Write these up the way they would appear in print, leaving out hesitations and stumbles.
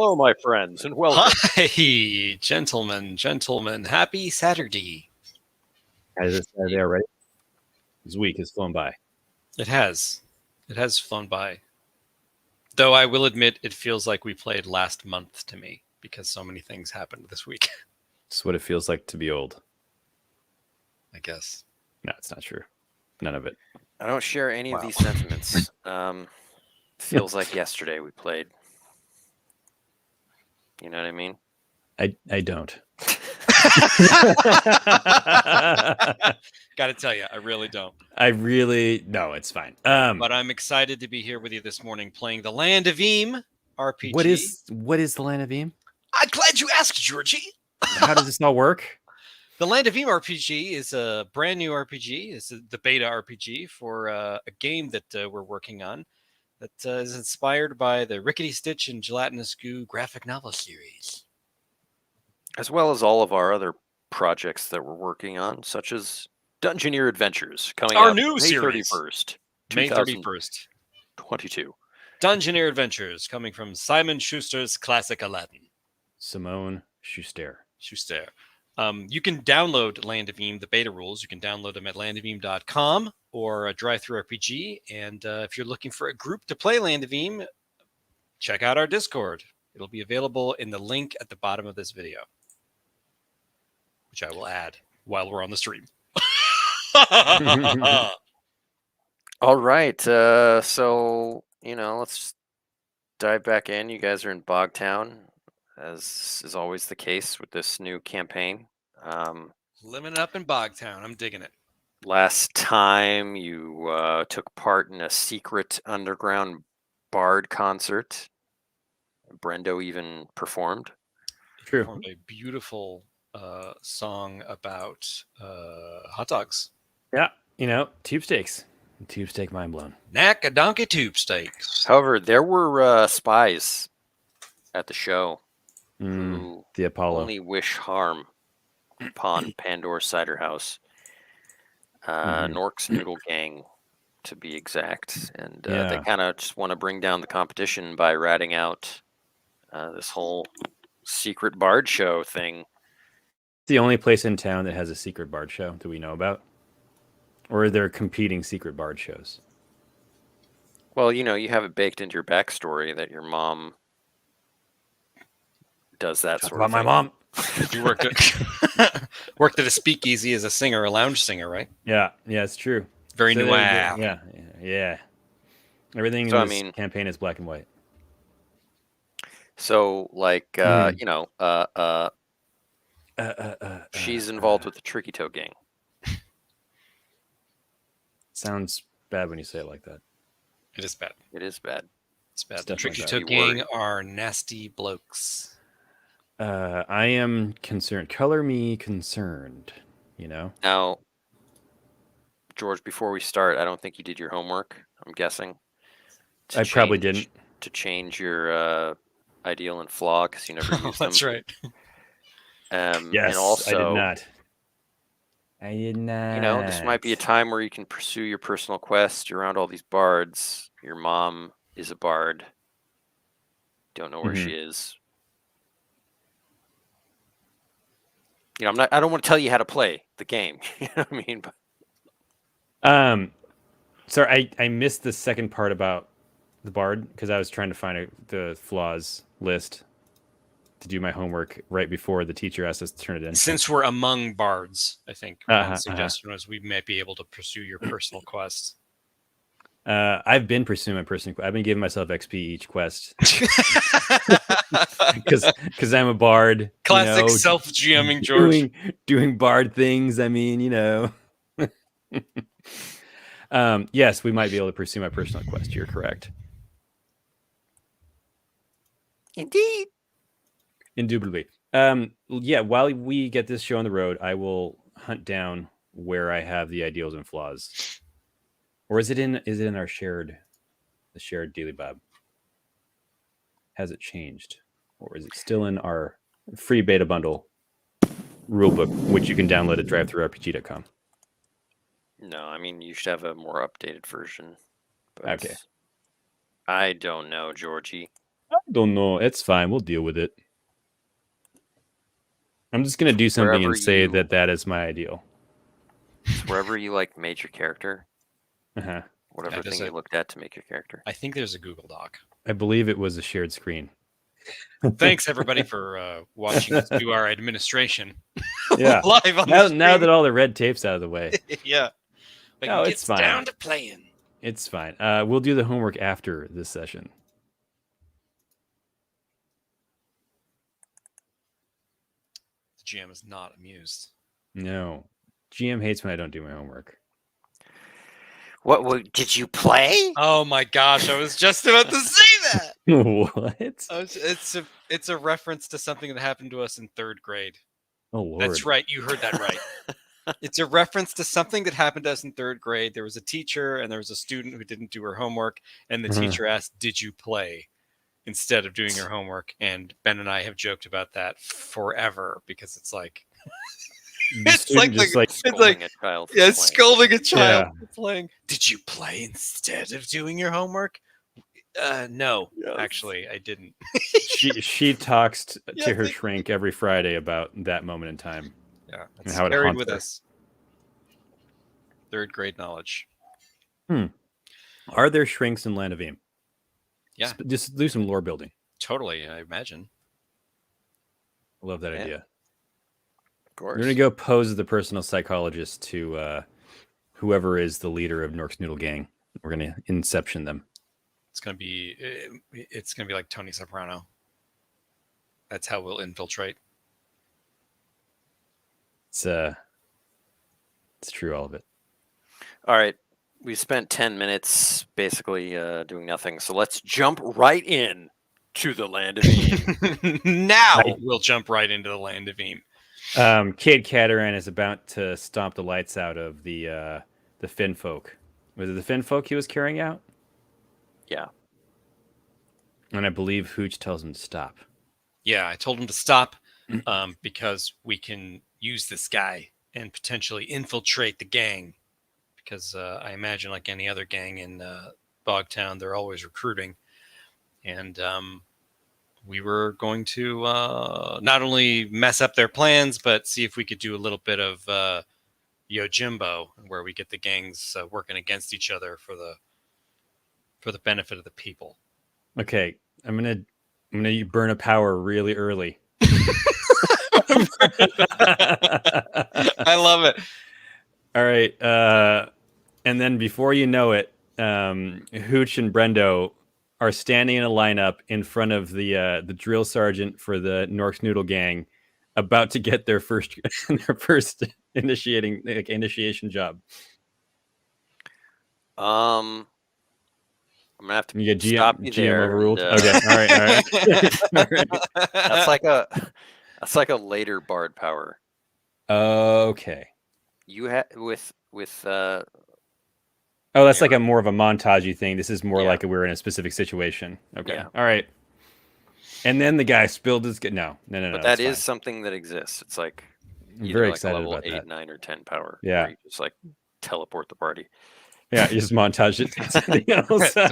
Hello, my friends, and welcome. Hi, gentlemen. Happy Saturday. Is it Saturday already? This week has flown by. It has. It has flown by. Though I will admit it feels like we played last month to me because so many things happened this week. It's what it feels like to be old. I guess. No, it's not true. None of it. I don't share any of these sentiments. Feels like yesterday we played. You know what I mean? I don't. Gotta tell you, I really don't. No, it's fine. But I'm excited to be here with you this morning playing the Land of Eam RPG. What is the Land of Eam? I'm glad you asked, Georgie. How does this all work? The Land of Eam RPG is a brand new RPG. It's the beta RPG for a game that we're working on that is inspired by the Rickety Stitch and Gelatinous Goo graphic novel series. As well as all of our other projects that we're working on, such as Dungeoneer Adventures, coming Our out new May series. 31st, May 31st. 2022. Dungeoneer Adventures, coming from Simon Schuster's classic Aladdin. Simone Schuster. You can download Land of Eam, the beta rules. You can download them at landoфeam.com or Drive-Thru RPG. And if you're looking for a group to play Land of Eam, check out our Discord. It'll be available in the link at the bottom of this video, which I will add while we're on the stream. All right. So, let's dive back in. You guys are in Bogtown, as is always the case with this new campaign. Living up in Bogtown. I'm digging it. Last time you took part in a secret underground bard concert. Brendo even performed. True. Performed a beautiful song about hot dogs. Yeah, tube steaks. Tube steak mind blown. Knack a donkey tube steaks. However, there were spies at the show who The Apollo. only wish harm upon Pandora's Cider House. Nork's Noodle Gang, to be exact. And they kind of just want to bring down the competition by ratting out this whole secret bard show thing. The only place in town that has a secret bard show that we know about? Or are there competing secret bard shows? Well, you have it baked into your backstory that your mom does that sort of thing. My mom. You worked at a speakeasy as a singer, a lounge singer, right? Yeah, it's true. Very So noir. Yeah. Everything in this campaign is black and white. So, she's involved with the Tricky Toe Gang. Sounds bad when you say it like that. It is bad. It is bad. It's bad. It's The definitely Tricky bad. Toe Gang are nasty blokes. I am concerned. Color me concerned, Now, George, before we start, I don't think you did your homework, I'm guessing. Probably didn't. To change your ideal and flaw, because you never used them. That's right. Yes, and also, I did not. this might be a time where you can pursue your personal quest. You're around all these bards. Your mom is a bard. Don't know where she is. I don't want to tell you how to play the game. You know what I mean? But... Sorry, I missed the second part about the bard because I was trying to find the flaws list to do my homework right before the teacher asked us to turn it in. Since we're among bards, I think one suggestion was we might be able to pursue your personal quest. I've been pursuing my personal quest. I've been giving myself XP each quest because I'm a bard. Classic self-GMing, George. Doing bard things. Yes, we might be able to pursue my personal quest. You're correct. Indeed. Indubitably. While we get this show on the road, I will hunt down where I have the ideals and flaws. Or is it in our shared Daily Bob? Has it changed? Or is it still in our free beta bundle rulebook, which you can download at drivethrurpg.com? No, you should have a more updated version. But okay. I don't know, Georgie. I don't know. It's fine. We'll deal with it. I'm just gonna do something Wherever and say you- that is my ideal. It's wherever you like made your character, Uh-huh. whatever Yeah, there's thing a- you looked at to make your character. I think there's a Google Doc. I believe it was a shared screen. Thanks everybody for watching us do our administration. Yeah. Live on Now the that stream. all the red tape's out of the way, Yeah. Like, No, it it's gets fine. down to playing. it's fine. We'll do the homework after this session. The GM is not amused. No, GM hates when I don't do my homework. What did you play? Oh my gosh, I was just about to say that. What? It's a reference to something that happened to us in 3rd grade. Oh Lord. That's right, you heard that right. It's a reference to something that happened to us in 3rd grade. There was a teacher and there was a student who didn't do her homework, and the Uh-huh. teacher asked, "Did you play?" instead of doing her homework. And Ben and I have joked about that forever because it's like The student just like Scolding a child. for yeah, playing. scolding a child Yeah. for playing. Did you play instead of doing your homework? No, Yes. actually, I didn't. she talks to Yeah, her thank shrink every Friday about that moment in time. Yeah, And it's how it carried haunts with her. us. 3rd grade knowledge. Are there shrinks in Land of Eam? Yeah. Just do some lore building. Totally, I imagine. I love that Yeah. idea. Of course. We're gonna go pose as the personal psychologist to whoever is the leader of Nork's Noodle Gang. We're gonna inception them. It's gonna be like Tony Soprano. That's how we'll infiltrate. It's true, all of it. All right. We spent 10 minutes basically doing nothing. So let's jump right in to the land of Eam. Now we'll jump right into the land of Eam. Cade Cataran is about to stomp the lights out of the Finn folk. Was it the Finn folk he was carrying out? Yeah. And I believe Hooch tells him to stop. Yeah, I told him to stop because we can use this guy and potentially infiltrate the gang. Because I imagine, like any other gang in Bogtown, they're always recruiting. And we were going to not only mess up their plans, but see if we could do a little bit of Yojimbo, where we get the gangs working against each other for the benefit of the people. Okay, I'm gonna burn a power really early. I love it. All right, and then before you know it, Hooch and Brendo are standing in a lineup in front of the drill sergeant for the Nork's Noodle Gang, about to get their first initiation job. I'm gonna have to You get stop you GM there. overruled. and, Okay, all right, all right. That's like a later bard power. Okay. You had with Oh, that's like a more of a montagey thing. This is more Yeah. like we're in a specific situation. Okay. Yeah. All right. And then the guy spilled his. No. but that's that is fine. something that exists. It's like I'm either very like excited a level about 8, that. 9, or 10 power. Yeah. where you just like teleport the party. Yeah, you just montage it to something else. That's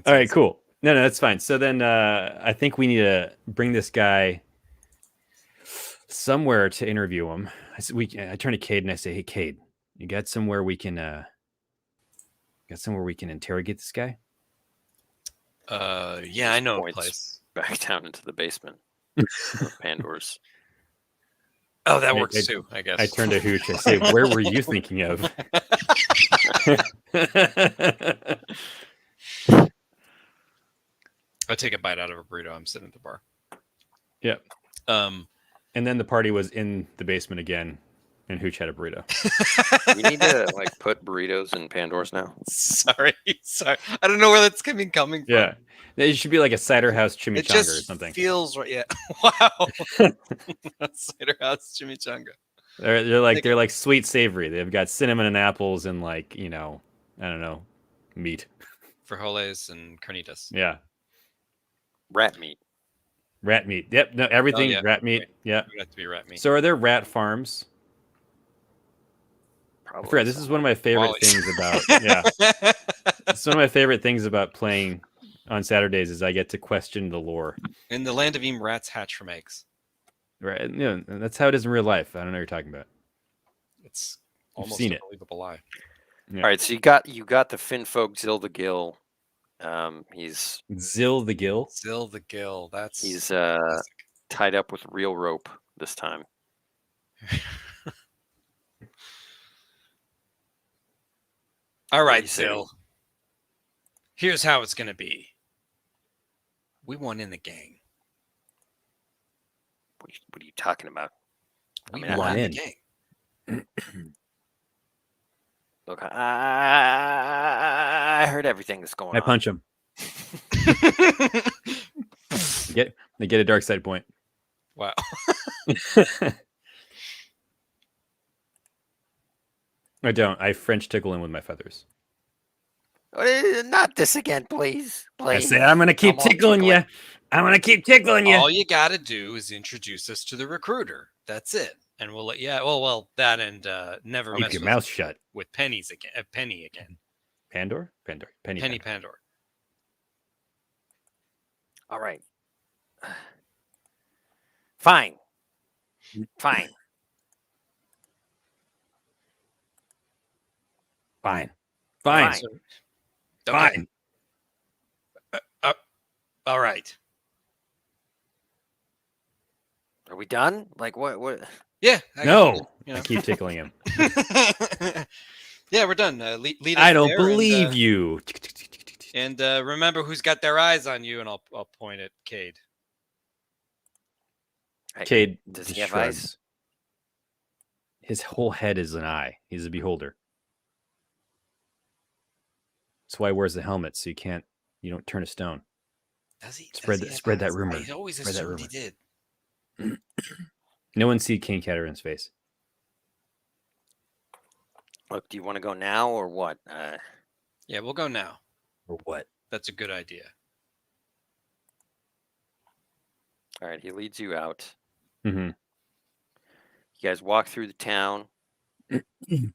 All right, awesome. cool. No, that's fine. So then I think we need to bring this guy somewhere to interview him. I turn to Cade and I say, "Hey, Cade, you got somewhere we can interrogate this guy?" Yeah, I know a Points place. back down into the basement of Pandora's. Oh, that I- works I- too, I guess. I turn to Hooch. I say, "Where were you thinking of?" I take a bite out of a burrito. I'm sitting at the bar. Yep. Um, And then the party was in the basement again, and Hooch had a burrito. We need to like put burritos in Pandora's now. sorry. I don't know where that's coming from. Yeah, it should be like a cider house It chimichanga just or something. feels right. Yeah. Wow. Cider house chimichanga. They're like sweet savory. They've got cinnamon and apples and like I don't know, meat. Frijoles and carnitas. Yeah, Rat meat. rat meat. Yep, no everything yeah. rat meat. Right. Yeah. It would have to be rat meat. So are there rat farms? I Probably. forgot. This is one of my favorite Wally's. things about. Yeah, it's one of my favorite things about playing on Saturdays is I get to question the lore. In the land of Eam, rats hatch from eggs. Right? That's how it is in real life. I don't know what you're talking about. It's You've almost seen a it. believable lie. Yeah. All right, so you got the Finfolk Zill the Gill. He's Zill the Gill. Zill the Gill. That's he's classic. tied up with real rope this time. All What do right, you say? Zill. Here's how it's gonna be. We won in the gang. What are you talking about? We mean, won I- in the gang. Look, I heard everything that's going I on. punch him. They get a dark side point. Wow. I don't. I French tickle him with my feathers. Not this again, please. I say, I'm gonna keep Come on, tickling you. I'm gonna keep tickling you. All you got to do is introduce us to the recruiter. That's it, and we'll let well that and never Keep mess your with, mouth shut. with pennies again. Penny again. Pandor? Penny Penny Pandor. Pandor. All right. Fine. Fine. Fine. Fine. So- Fine. All right. Are we done? Like what? Yeah. No. You I know. keep tickling him. Yeah, we're done. Lead us I don't there believe you. And remember who's got their eyes on you, and I'll point at Cade. Cade Does just he have shrugs. eyes? His whole head is an eye. He's a beholder. That's why he wears the helmet, so you don't turn a stone. Does he? Spread Does he spread have that eyes? rumor. I always Spread that assumed he rumor. did. No one see King Catarin's face. Look, do you want to go now or what? Yeah, we'll go now. Or what? That's a good idea. All right, he leads you out. Mm-hmm. You guys walk through the town. He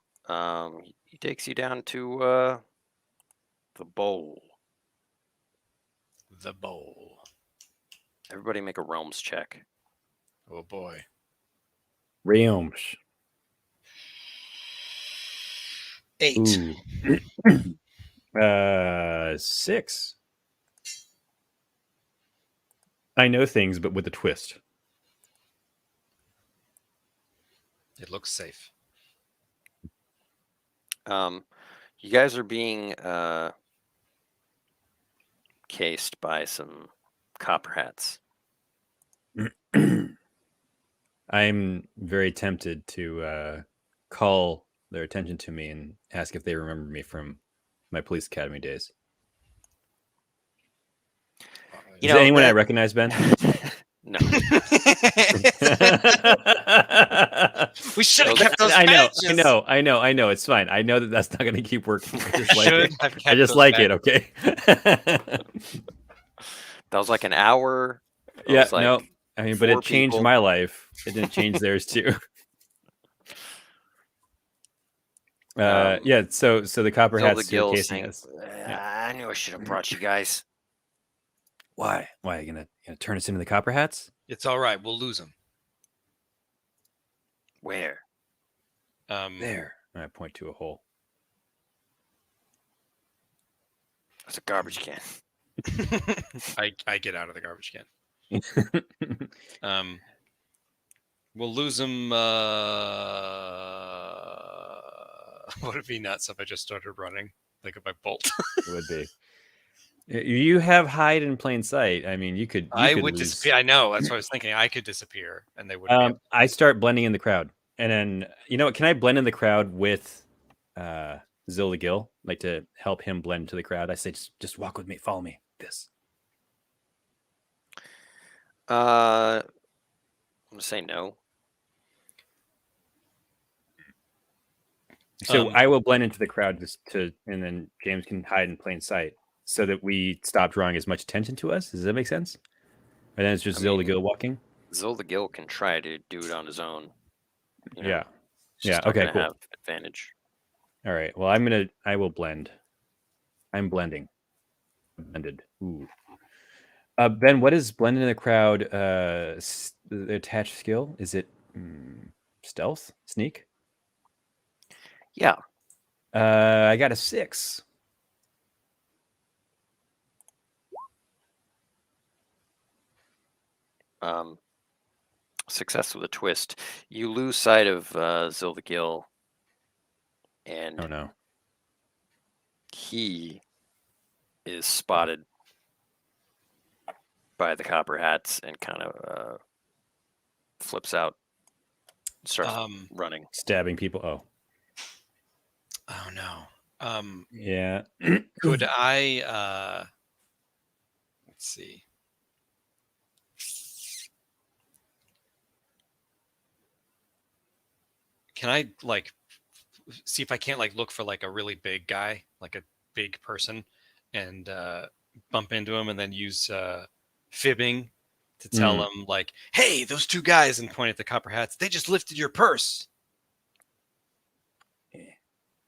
takes you down to the bowl. The bowl. Everybody make a realms check. Oh boy. Realms. 8. Ooh. 6. I know things, but with a twist. It looks safe. You guys are being cased by some copper hats. I'm very tempted to call their attention to me and ask if they remember me from my police academy days. You Is know, there anyone I that- recognize, Ben? No. We should have Those- kept those I badges. know. It's fine. I know that's not going to keep working. I just like Should it. have kept I just those like badges. it. Okay. That was like an hour. It Yeah. was like No. I mean, but 4 it changed people. my life. It didn't change theirs too. Yeah. So the copper Zelda hats are Gill casing saying, us. I knew I should have brought you guys. Why? Why are you gonna turn us into the copper hats? It's all right. We'll lose them. Where? There. I point to a hole. It's a garbage can. I get out of the garbage can. We'll lose them. Would it be nuts if I just started running? Like if I bolt? It would be. You have hide in plain sight. I mean, you could. I could would lose. disappear. I know. That's what I was thinking. I could disappear, and they wouldn't. Be able I start blending in the crowd, and then you know what? Can I blend in the crowd with Zilla Gill, like to help him blend into the crowd? I say, just walk with me, follow me. This. I'm gonna say no. So I will blend into the crowd and then James can hide in plain sight, so that we stop drawing as much attention to us. Does that make sense? And then it's just Zilla Gill walking. Zelda Gill can try to do it on his own. You know? Yeah. He's just Yeah, not okay, gonna cool. have advantage. All right. Well, I will blend. I'm blending. Blended. Ooh. Ben, what is blended in the crowd? The attached skill? Is it stealth? Sneak? Yeah. I got a 6. Success with a twist. You lose sight of Zildagil, and Oh no. he is spotted by the copper hats and kind of flips out, starts running. Stabbing people. Oh no. Yeah. Could I? Let's see. Can I like see if I can't like look for like a really big guy, like a big person, and bump into him, and then use fibbing to tell him like, "Hey, those two guys," and point at the copper hats. They just lifted your purse.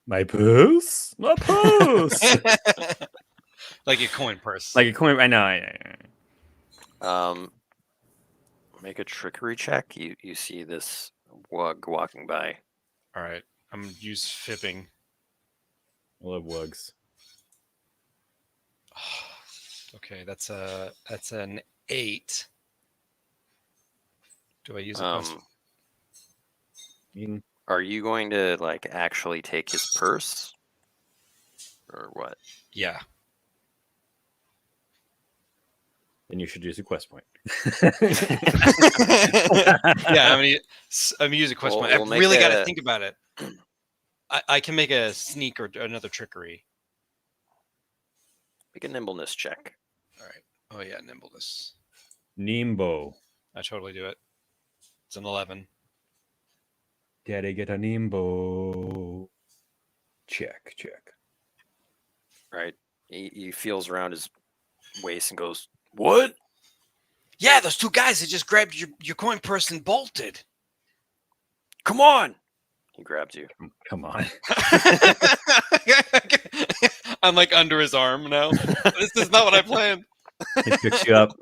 My purse? My purse! Like a coin purse. Like a coin. I know. Make a trickery check. You see this wug walking by. All right, I'm gonna use fibbing. I love wugs. Okay, that's an 8. Do I use a plus? Are you going to like actually take his purse, or what? Yeah. Then you should use a quest point. Yeah, I'm gonna use a quest point. We'll I really got to think about it. I can make a sneak or another trickery. Make a nimbleness check. All right. Oh yeah, nimbleness. Nimbo. I totally do it. It's an 11. Daddy get a Nimbo. Check. Right. He feels around his waist and goes, "What?" Yeah, those two guys that just grabbed your coin purse and bolted. Come on. He grabs you. Come on. I'm like under his arm now. This is not what I planned. He picks you up.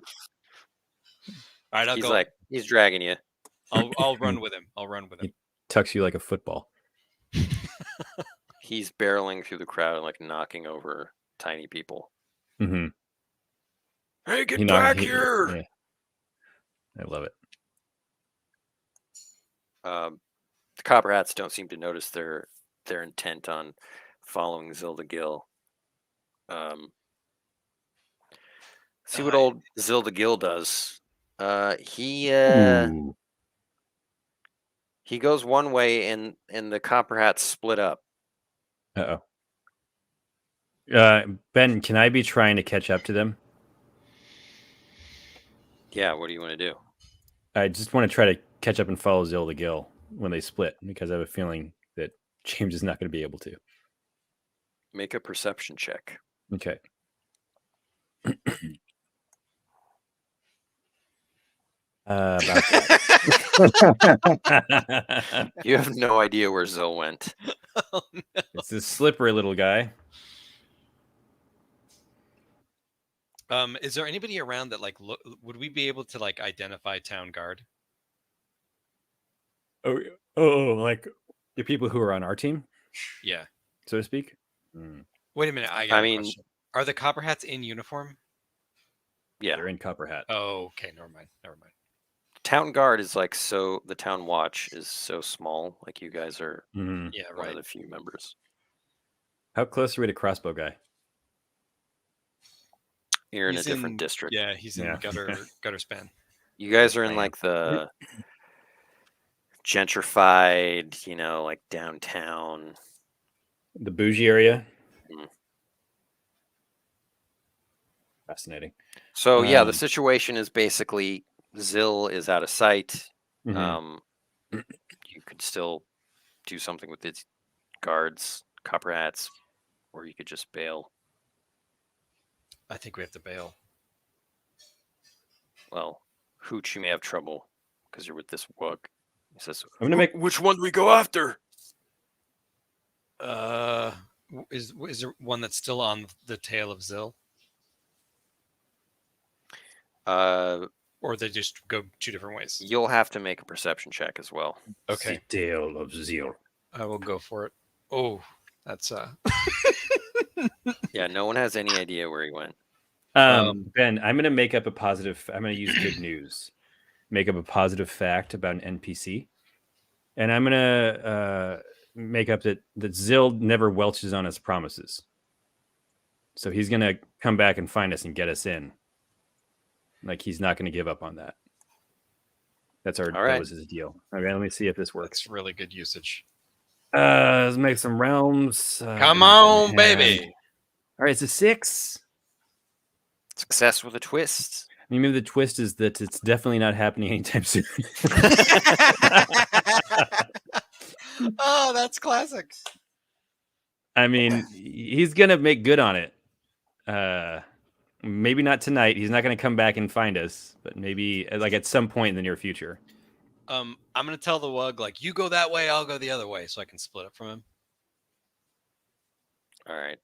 All right, I'll He's go. like, he's dragging you. I'll run with him. He tucks you like a football. He's barreling through the crowd and like knocking over tiny people. Mm-hmm. Hey, get back here! Yeah. I love it. The copper hats don't seem to notice their intent on following Zildagil. See what old Zildagil does. He goes one way, and the copper hats split up. Uh-oh. Ben, can I be trying to catch up to them? Yeah, what do you want to do? I just want to try to catch up and follow Zildagil when they split, because I have a feeling that James is not going to be able to. Make a perception check. Okay. About that. You have no idea where Zil went. Oh, no. It's this slippery little guy. Is there anybody around that like would we be able to like identify town guard? Oh, like the people who are on our team? Yeah, so to speak. Wait a minute. I mean, question. Are the copper hats in uniform? Yeah, they're in copper hat. Oh, okay. Never mind. Town guard is like the town watch is so small. Like you guys are Yeah, one right. of the few members. How close are we to crossbow guy? You're in a different district. Yeah, he's in gutter span. You guys are in like the gentrified, like downtown. The bougie area. Fascinating. So yeah, the situation is basically Zil is out of sight. You could still do something with its guards, copper hats, or you could just bail. I think we have to bail. Well, Hooch, you may have trouble because you're with this wug. He says, I'm gonna make. Which one do we go after? Is there one that's still on the tail of Zil? Or they just go two different ways? You'll have to make a perception check as well. Okay. The tale of Zeal. I will go for it. Oh, that's Yeah, no one has any idea where he went. Ben, I'm going to make up a positive. I'm going to use good news. Make up a positive fact about an NPC. And I'm going to make up that Zill never welches on his promises. So he's going to come back and find us and get us in. Like, he's not going to give up on that. That was his deal. Okay, let me see if this works. That's really good usage. Let's make some realms. Come on, baby. All right, it's a 6. Success with a twist. I mean, maybe the twist is that it's definitely not happening anytime soon. Oh, that's classic. I mean, he's going to make good on it. Maybe not tonight. He's not going to come back and find us, but maybe like at some point in the near future. I'm going to tell the Wug, like, you go that way, I'll go the other way, so I can split up from him. All right.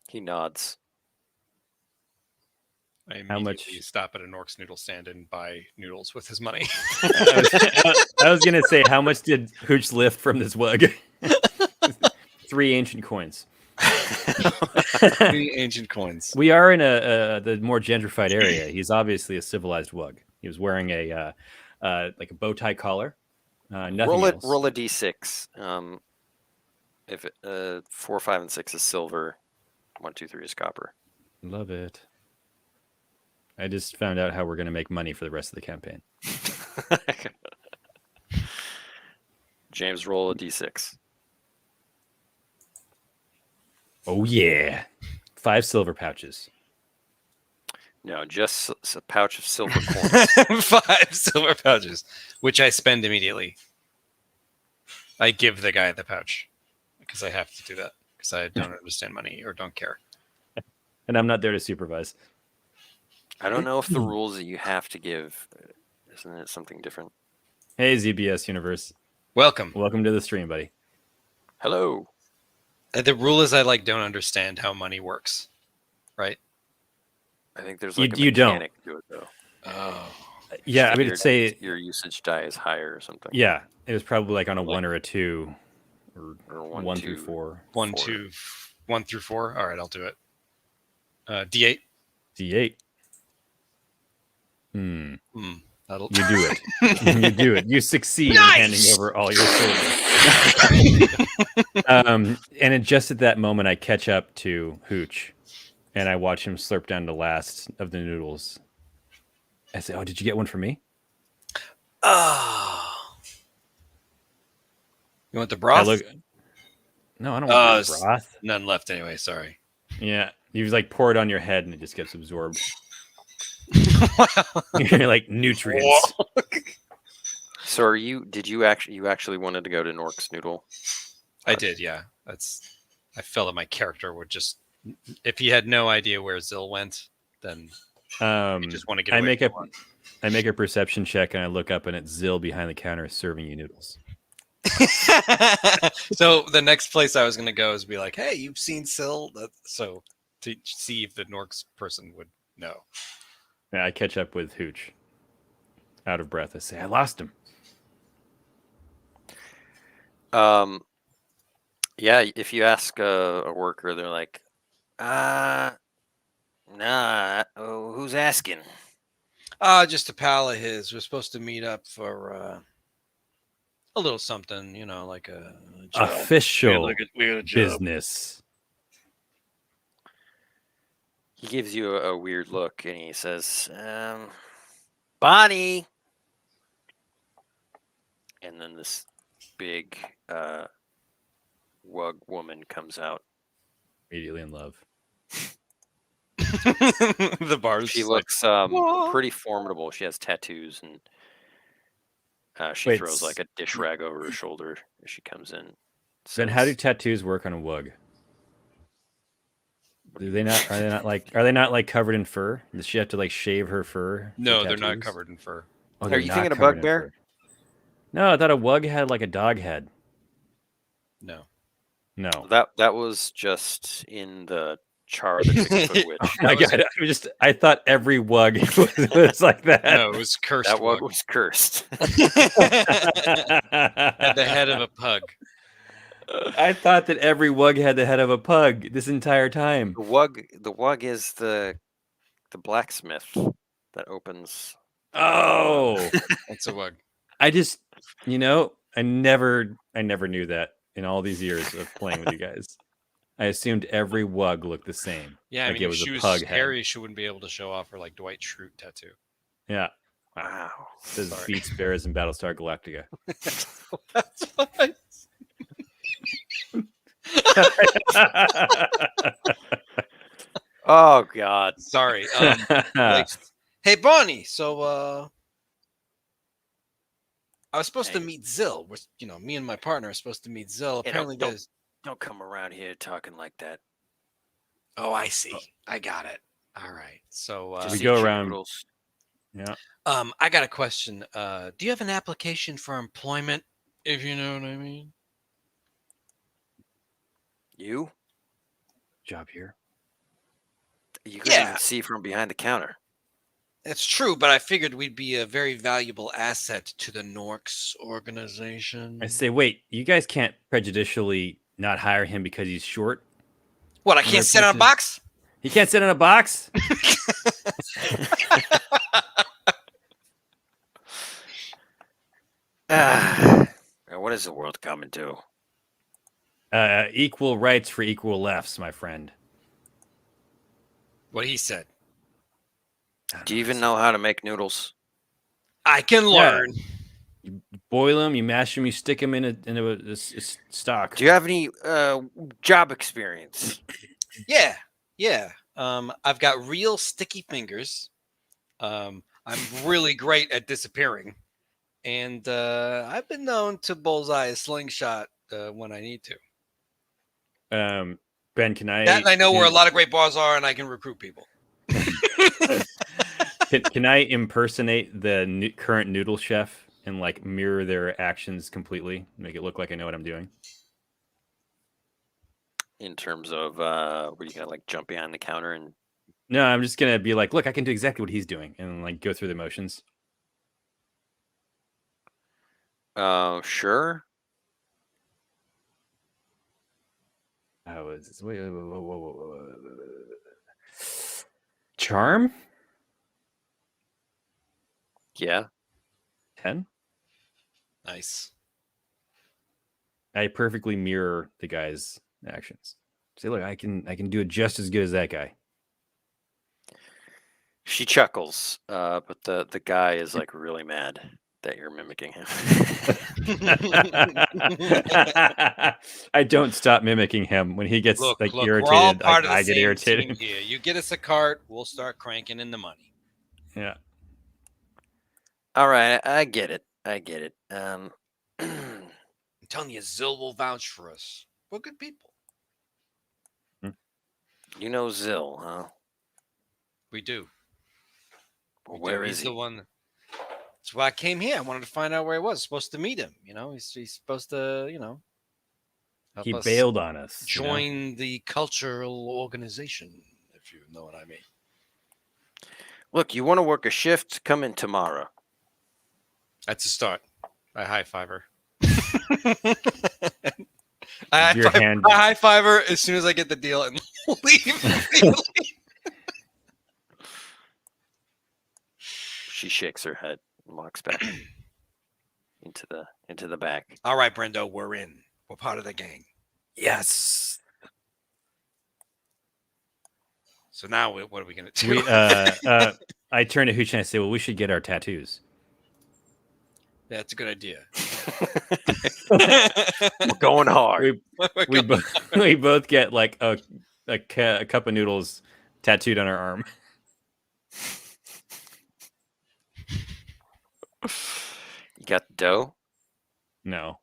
He nods. I immediately stop at a Nork's noodle stand and buy noodles with his money. I was going to say, how much did Hooch lift from this Wug? 3 ancient coins. 3 ancient coins. We are in the more gentrified area. He's obviously a civilized Wug. He was wearing a like a bow tie collar. Nothing else. Roll a d6. If 4, 5, and 6 is silver, 1, 2, 3 is copper. Love it. I just found out how we're going to make money for the rest of the campaign. James, roll a d6. Oh yeah, 5 silver pouches. No, just a pouch of silver coins. 5 silver pouches, which I spend immediately. I give the guy the pouch because I have to do that because I don't understand money or don't care. And I'm not there to supervise. I don't know if the rules that you have to give, isn't it something different? Hey, ZBS Universe. Welcome to the stream, buddy. Hello. The rule is I don't understand how money works, right? I think there's like a you mechanic don't. to it though. Oh, yeah, I would say your usage die is higher or something. Yeah, it was probably like on a 1 or a 2, or 1 2, through 4. 1 through 4. All right, I'll do it. D8. D8. You do it. You do it. You succeed in handing over all your silver. And just at that moment, I catch up to Hooch, and I watch him slurp down the last of the noodles. I say, "Oh, did you get one for me?" Oh, you want the broth? No, I don't want the broth. None left anyway. Sorry. Yeah, you like pour it on your head, and it just gets absorbed. Wow. You're like nutrients. So did you actually wanted to go to Nork's Noodle? I did, yeah. I felt that my character would just, if he had no idea where Zill went, then he just want to get away. I make a perception check and I look up and it's Zill behind the counter serving you noodles. So the next place I was going to go is be like, hey, you've seen Zill? So to see if the Nork's person would know. Yeah, I catch up with Hooch. Out of breath, I say, I lost him. Yeah, if you ask a worker, they're like, nah, who's asking? Just a pal of his. We're supposed to meet up for a little something, like a job. Official business. He gives you a weird look and he says, Bonnie. And then this big Wug woman comes out. Immediately in love. The bars. She looks pretty formidable. She has tattoos and she throws like a dish rag over her shoulder as she comes in. Then how do tattoos work on a Wug? Are they not like covered in fur? Does she have to like shave her fur? No, they're not covered in fur. Oh, are you thinking of Bugbear? No, I thought a Wug had like a dog head. No. No. That was just in the char the 6-foot witch. Oh my god! I thought every wug was like that. No, it was cursed. That wug was cursed. Had the head of a pug. I thought that every wug had the head of a pug this entire time. The wug is the blacksmith that opens. Oh, It's a wug. I just, I never knew that in all these years of playing with you guys. I assumed every wug looked the same. Yeah, like I mean, it if was she a was pug hairy, head. she wouldn't be able to show off her like Dwight Schrute tattoo. Yeah. Wow. Says beats bears in Battlestar Galactica. That's fine. Oh God. Sorry. Hey, Bonnie. So, I was supposed to meet Zill. Me and my partner are supposed to meet Zill. Hey, Apparently, don't come around here talking like that. Oh, I see. I got it. All right. So we go around. Noodles. Yeah. I got a question. Do you have an application for employment? If you know what I mean. You? Job here. You couldn't even see from behind the counter. That's true, but I figured we'd be a very valuable asset to the Norks organization. I say, wait, you guys can't prejudicially not hire him because he's short? What, I can't sit on a box? He can't sit on a box? What is the world coming to? Equal rights for equal lefts, my friend. What he said. Do you even know how to make noodles? I can learn. You boil them, you mash them, you stick them in a stock. Do you have any job experience? Yeah. I've got real sticky fingers. I'm really great at disappearing. And I've been known to bullseye a slingshot when I need to. Ben, can I... That I know where a lot of great bars are, and I can recruit people. Can I impersonate the current noodle chef and like mirror their actions completely, make it look like I know what I'm doing? In terms of where you gotta like jump behind the counter and... No, I'm just gonna be like, look, I can do exactly what he's doing, and like go through the motions. Sure. Whoa. Charm? Yeah. 10? Nice. I perfectly mirror the guy's actions. Say, look, I can do it just as good as that guy. She chuckles, but the guy is like really mad that you're mimicking him. I don't stop mimicking him when he gets Look, irritated. we're all part of the I get same irritated. team here. You get us a cart, we'll start cranking in the money. Yeah. All right, I get it. I'm telling you, Zill will vouch for us. We're good people. You know Zill, huh? We do. Well, where is He's he? the one. That's why I came here. I wanted to find out where he was. Supposed to meet him. He's supposed to, help He us bailed on us. join the cultural organization, if you know what I mean. Look, you want to work a shift? Come in tomorrow. That's a start. I high five her. I high five her as soon as I get the deal and leave. She shakes her head and walks back into the back. All right, Brendo, we're in. We're part of the gang. Yes. So now what are we gonna do? I turn to Hooch and I say, well, we should get our tattoos. That's a good idea. We're going hard. We both get like a cup of noodles tattooed on our arm. You got the dough? No.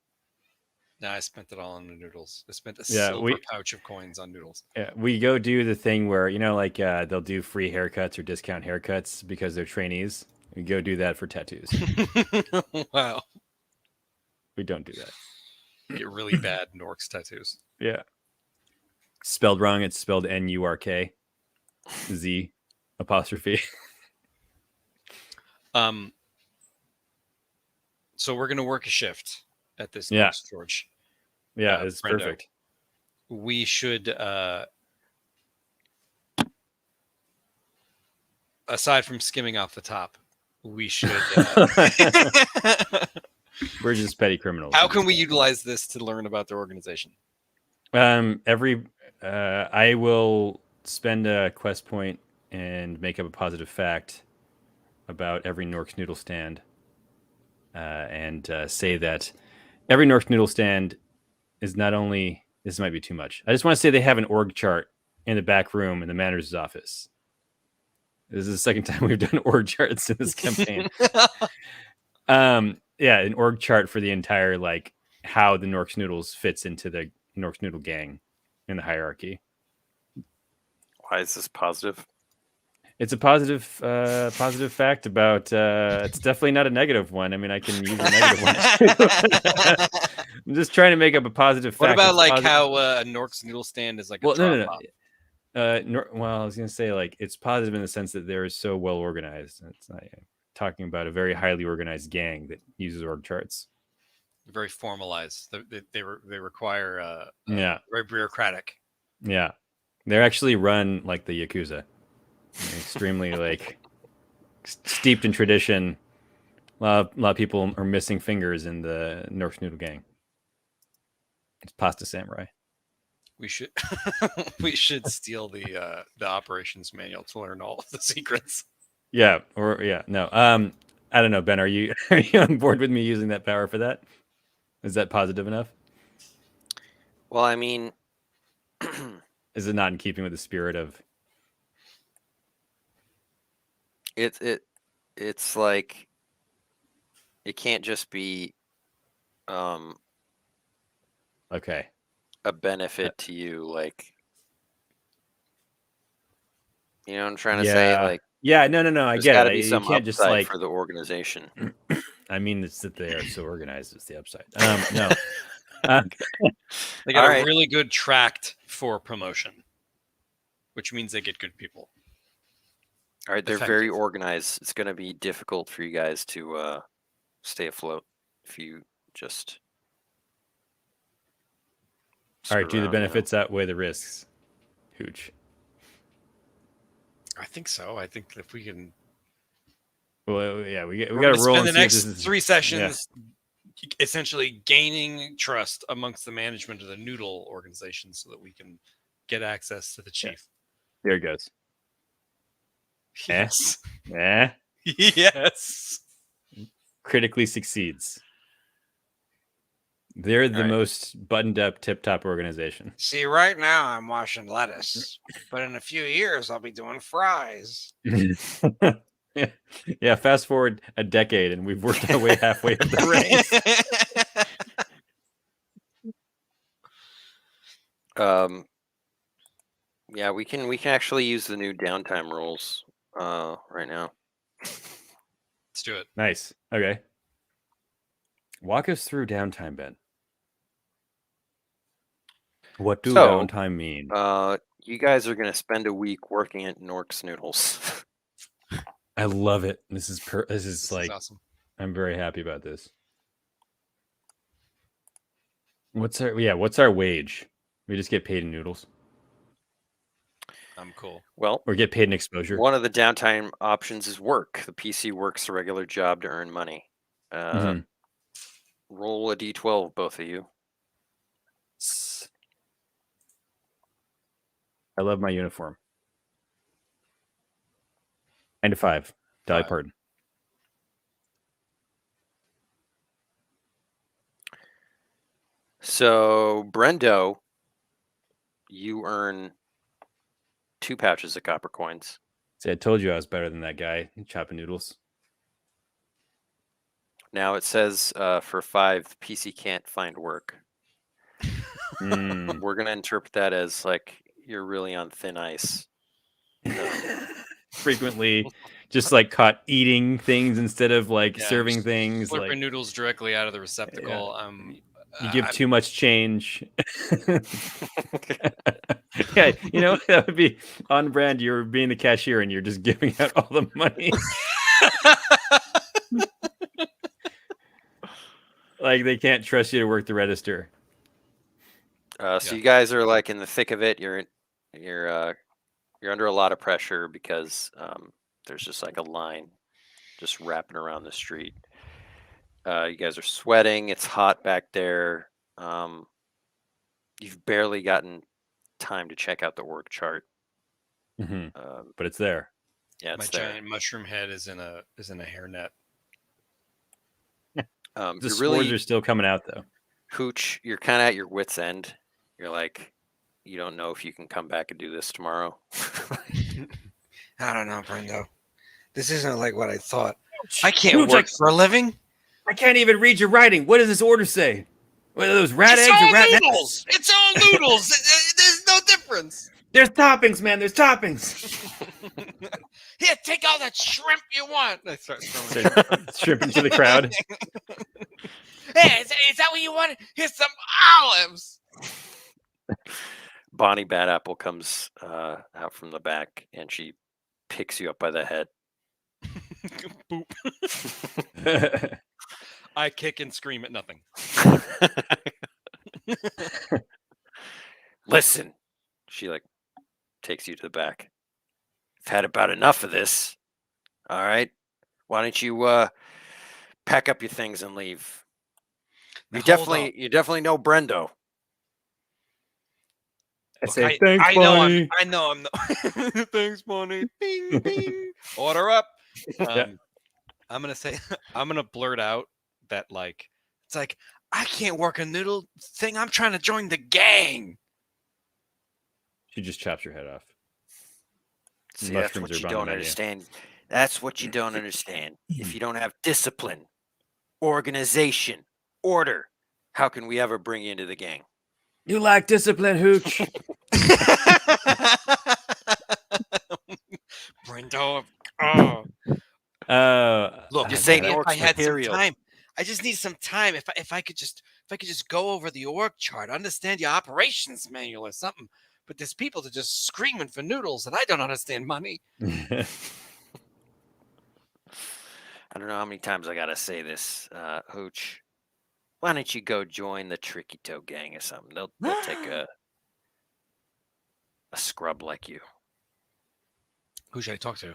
No, I spent it all on the noodles. I spent a silver pouch of coins on noodles. Yeah, we go do the thing where, they'll do free haircuts or discount haircuts because they're trainees. We go do that for tattoos. Wow. We don't do that. Get really bad Norks tattoos. Yeah. spelled wrong. It's spelled NURK Z apostrophe. So we're gonna work a shift at this Yeah. place, George. Yeah, it's Brendo. perfect. We should, aside from skimming off the top, we should. We're just petty criminals. How can we utilize this to learn about their organization? I will spend a quest point and make up a positive fact about every Nork's Noodle stand, and say that every Nork's Noodle stand is not only, this might be too much. I just want to say they have an org chart in the back room in the manager's office. This is the second time we've done org charts in this campaign. Yeah, an org chart for the entire, like, how the Nork's Noodles fits into the Nork's Noodle gang in the hierarchy. Why is this positive? It's a positive fact about. It's definitely not a negative one. I mean, I can use a negative one. I'm just trying to make up a positive fact. What about It's like positive. how a Nork's Noodle stand is like a Well, no. drop-off? Well, I was gonna say, like, it's positive in the sense that they're so well organized. It's not talking about a very highly organized gang that uses org charts. Very formalized. They require Yeah, very bureaucratic. yeah. They're actually run like the Yakuza. They're extremely like steeped in tradition. A lot of people are missing fingers in the Nork's Noodle gang. It's pasta samurai. We should steal the operations manual to learn all of the secrets. Yeah, no. I don't know, Ben. Are you on board with me using that power for that? Is that positive enough? Well, I mean, is it not in keeping with the spirit of? It's like it can't just be okay, a benefit to you, like, you know what I'm trying to say? Like, yeah, no, I get gotta it. be some you can't just upside like for the organization. I mean, it's that they are so organized. It's the upside. No, they got All a right. really good tract for promotion, which means they get good people. All right, they're very organized. It's going to be difficult for you guys to stay afloat if you just. All right, do the benefits outweigh the risks? Hooch. I think so. I think if we can. Well, yeah, we got to roll. Spend the next 3 sessions essentially gaining trust amongst the management of the Noodle organization, so that we can get access to the chief. Yeah. There it goes. Yes. Yes. Critically succeeds. They're the most buttoned up, tip top organization. See, right now I'm washing lettuce, but in a few years I'll be doing fries. Yeah, fast forward a decade and we've worked our way halfway up the ranks. Yeah, we can actually use the new downtime rules right now. Let's do it. Nice. Okay. Walk us through downtime, Ben. What do downtime mean? You guys are going to spend a week working at Nork's Noodles. I love it. This is like awesome. I'm very happy about this. What's our wage? We just get paid in noodles. I'm cool. Well, or get paid in exposure. One of the downtime options is work. The PC works a regular job to earn money. Roll a d12, both of you. I love my uniform. 9 to 5. Die pardon. So, Brendo, you earn 2 pouches of copper coins. See, I told you I was better than that guy chopping noodles. Now it says for 5, the PC can't find work. We're going to interpret that as like you're really on thin ice. Frequently just like caught eating things instead of like serving things. Slurping like noodles directly out of the receptacle. You give too much change. Yeah, you know that would be on brand. You're being the cashier and you're just giving out all the money. Like they can't trust you to work the register. So you guys are like in the thick of it. You're under a lot of pressure because there's just like a line just wrapping around the street. You guys are sweating. It's hot back there. You've barely gotten time to check out the org chart. But it's there. Yeah, My it's there. giant mushroom head is in a hairnet. The You're spores really, are still coming out though. Hooch, you're kind of at your wit's end. You're like, you don't know if you can come back and do this tomorrow. I don't know, Brendo. This isn't like what I thought. I can't work for a living. I can't even read your writing. What does this order say? What are those rat It's eggs all or rat noodles. It's all noodles. There's no difference. There's toppings, man. There's toppings. Here, take all that shrimp you want. I start throwing Shrimping to the crowd. Hey, is that what you want? Here's some olives. Bonnie Bad Apple comes out from the back and she picks you up by the head. Boop. I kick and scream at nothing. Listen, she like takes you to the back. I've had about enough of this. All right, why don't you pack up your things and leave? Now, You definitely know Brendo. I Look, say thanks, I know Bonnie. I know I'm the thanks, Bonnie. Bing, bing. Order up. I'm gonna blurt out that like it's like I can't work a noodle thing. I'm trying to join the gang. She just chops your head off. See, that's Mushrooms what are you on the don't menu. understand. That's what you don't understand. If you don't have discipline, organization, order, how can we ever bring you into the gang? You lack discipline, Hooch. Brendo. Oh. Look, This maybe ain't if I Orcs had some material. time. I just need some time. If I could just go over the org chart, understand your operations manual or something. But there's people that are just screaming for noodles, and I don't understand money. I don't know how many times I gotta say this, Hooch. Why don't you go join the Tricky Toe gang or something? They'll take a scrub like you. Who should I talk to?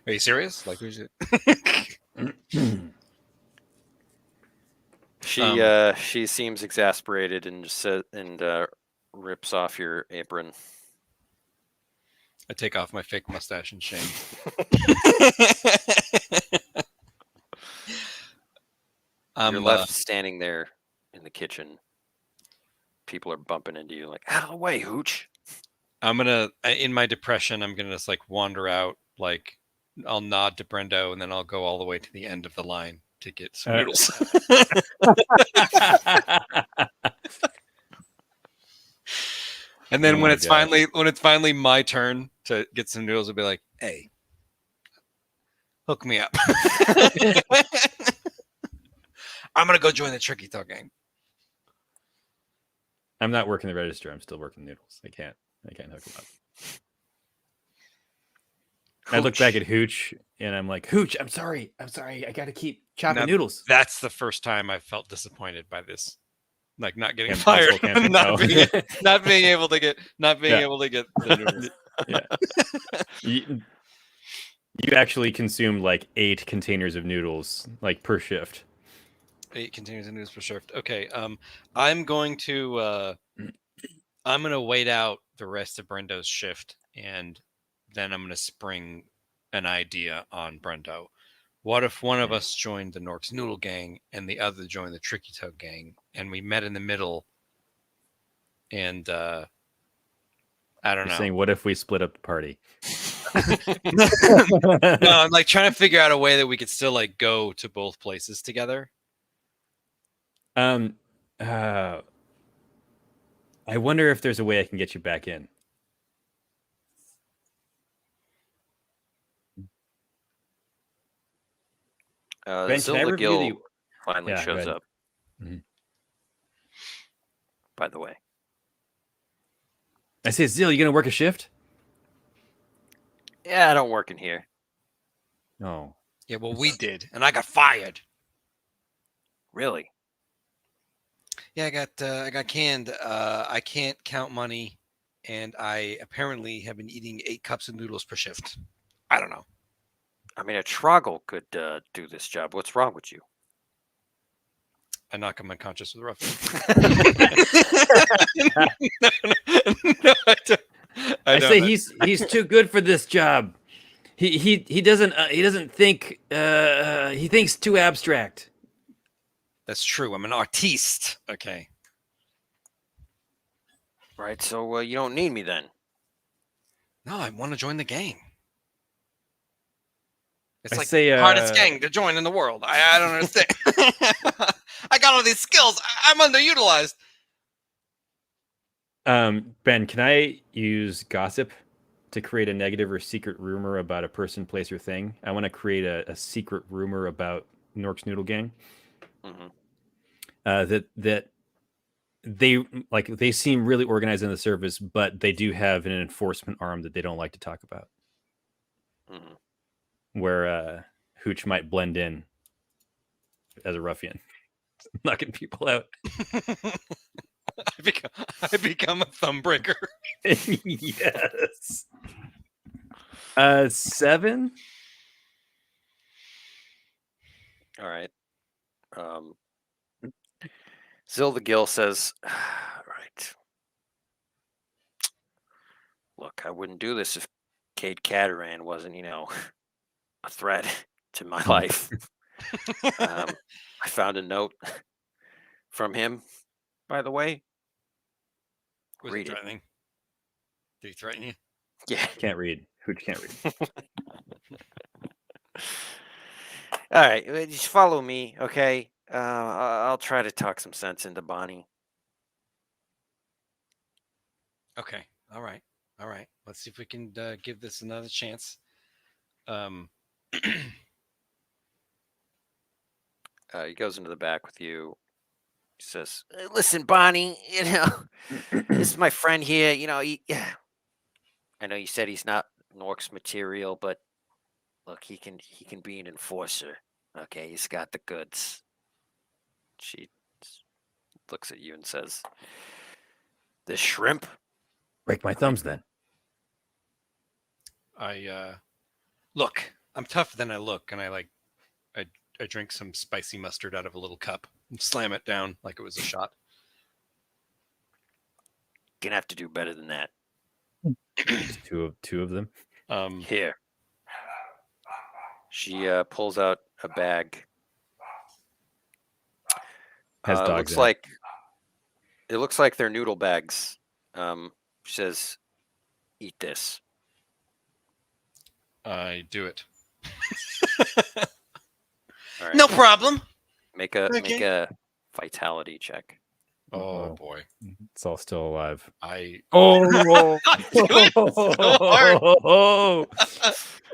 Are you serious? Like, who's it? She seems exasperated and just says rips off your apron. I take off my fake mustache and shame. You're left standing there in the kitchen. People are bumping into you like, out of the way, Hooch. I'm gonna, in my depression, I'm gonna just like wander out. Like, I'll nod to Brendo, and then I'll go all the way to the end of the line to get some noodles. And then when it's finally my turn to get some noodles, I'll be like, "Hey, hook me up." I'm gonna go join the Tricky Toe gang. I'm not working the register. I'm still working noodles. I can't hook them up. Hooch. I look back at Hooch and I'm like, Hooch, I'm sorry. I got to keep chopping Now, noodles. That's the first time I felt disappointed by this, like not getting Cancel fired, campaign. not being able to get the noodles. Yeah. You actually consumed like 8 containers of noodles, like per shift. 8 containers of noodles per shift. Okay. I'm going to wait out the rest of Brendo's shift, and then I'm going to spring an idea on Brendo. What if one of us joined the Norks Noodle Gang and the other joined the Tricky Toe Gang, and we met in the middle? And I don't know. Saying, what if we split up the party? No, I'm like trying to figure out a way that we could still like go to both places together. I wonder if there's a way I can get you back in. Ben, can I review finally Yeah, go shows ahead. up. Mhm. By the way, I say, Zil, you gonna work a shift? yeah, I don't work in here. No. Yeah, well, we did, and I got fired. Really? Yeah, I got canned. I can't count money, and I apparently have been eating 8 cups of noodles per shift. I don't know. I mean, a Troggle could do this job. What's wrong with you? I knock him unconscious with a rough. No, I don't. I don't. say he's too good for this job. He doesn't think he thinks too abstract. That's true. I'm an artiste. Okay. Right, so you don't need me then. No, I want to join the gang. It's I like say, the hardest gang to join in the world. I don't understand. I got all these skills. I'm underutilized. Ben, can I use gossip to create a negative or secret rumor about a person, place, or thing? I want to create a secret rumor about Nork's Noodle Gang. Mm-hmm. That they seem really organized in the service, but they do have an enforcement arm that they don't like to talk about. Mm-hmm. Where Hooch might blend in as a ruffian, knocking people out. I become a thumb breaker. Yes. 7. All right. Zil the Gill says, right. Look, I wouldn't do this if Cade Cataran wasn't, a threat to my life. I found a note from him, by the way. Was Read he it. threatening? Did he threaten you? Yeah. Can't read. Hooch can't read. All right, just follow me, okay? I'll try to talk some sense into Bonnie. Okay. All right. Let's see if we can give this another chance. He goes into the back with you. He says, "Listen, Bonnie, this is my friend here. I know you said he's not Nork's material, but look, he can be an enforcer. Okay, he's got the goods." She looks at you and says, "The shrimp." Break my thumbs then. Look, I'm tougher than I look, and I drink some spicy mustard out of a little cup and slam it down like it was a shot. Gonna have to do better than that. Just two of them. Here. She pulls out a bag. Has It dogs. looks like they're noodle bags. She says, "Eat this." I do it. All right. No problem. Make a vitality check. Oh Uh-oh. boy. It's all still alive. Oh.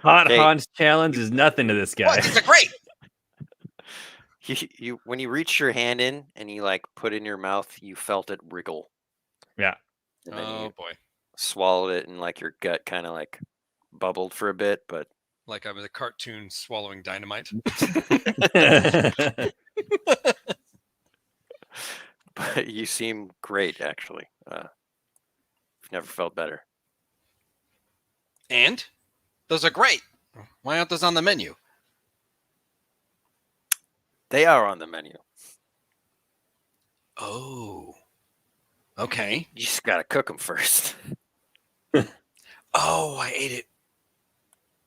Hot Okay. Hans challenge is nothing to this guy. What? These are great. You when you reached your hand in and you put it in your mouth, you felt it wriggle. Yeah. And then Oh you boy. swallowed it and your gut kind of bubbled for a bit, but Like I was a cartoon swallowing dynamite. but you seem great actually. I've never felt better. And those are great. Why aren't those on the menu? They are on the menu. Oh. Okay. You just gotta cook them first. Oh, I ate it.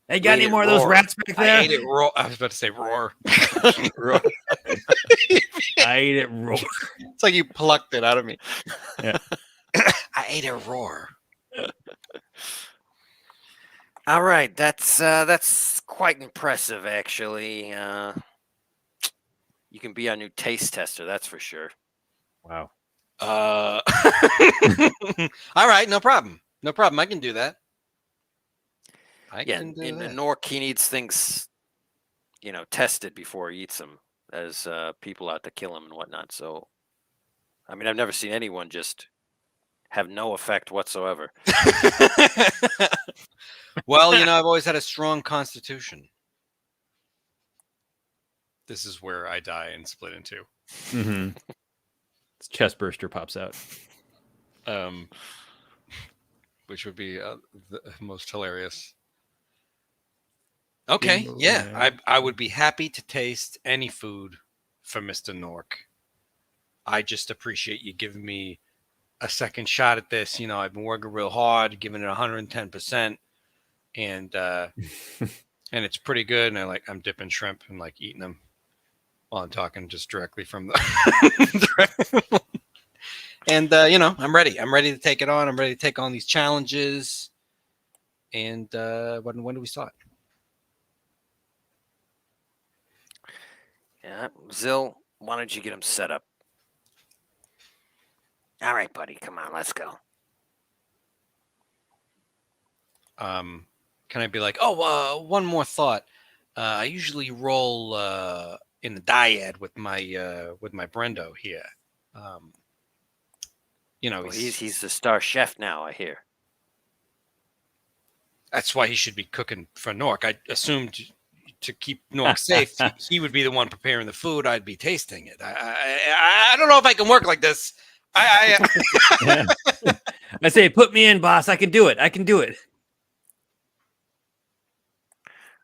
Hey, got any more of those rats back there? I ate it raw. I was about to say roar. I ate it raw. It's like you plucked it out of me. Yeah. I ate it roar. All right, that's quite impressive, actually. You can be our new taste tester, that's for sure. Wow. All right, no problem. No problem. I can do that. I can do in that. Nork, he needs things, tested before he eats them. as people out to kill him and whatnot. So, I mean, I've never seen anyone just have no effect whatsoever. Well, I've always had a strong constitution. This is where I die and split in two. Mm-hmm. Chest burster pops out. Which would be the most hilarious. Okay, yeah, I would be happy to taste any food for Mr. Nork. I just appreciate you giving me a second shot at this. I've been working real hard, giving it 110%, and and it's pretty good. And I'm dipping shrimp and eating them while I'm talking just directly from the. And I'm ready. I'm ready to take it on. I'm ready to take on these challenges. And when do we start? Yeah, Zill, why don't you get him set up? All right, buddy, come on, let's go. Can I be like, one more thought? I usually roll in the dyad with my Brendo here. He's the star chef now, I hear. That's why he should be cooking for Nork. I assumed to keep Nork safe, he would be the one preparing the food. I'd be tasting it. I don't know if I can work like this. I say, put me in, boss. I can do it. I can do it.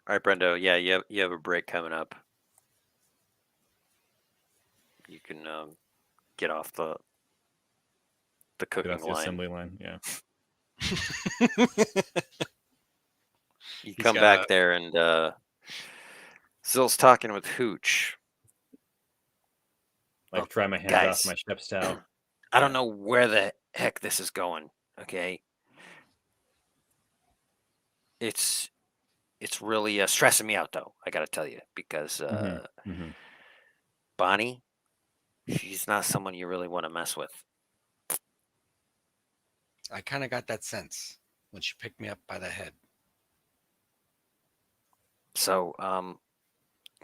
All right, Brendo. Yeah, you have a break coming up. You can get off the cooking Get off the line. assembly line. Yeah. You come back there, and Zill's talking with Hooch. Try my hands guys, off my chef's towel. I don't know where the heck this is going. Okay, it's really stressing me out, though. I got to tell you, because Bonnie, she's not someone you really want to mess with. I kind of got that sense when she picked me up by the head. So,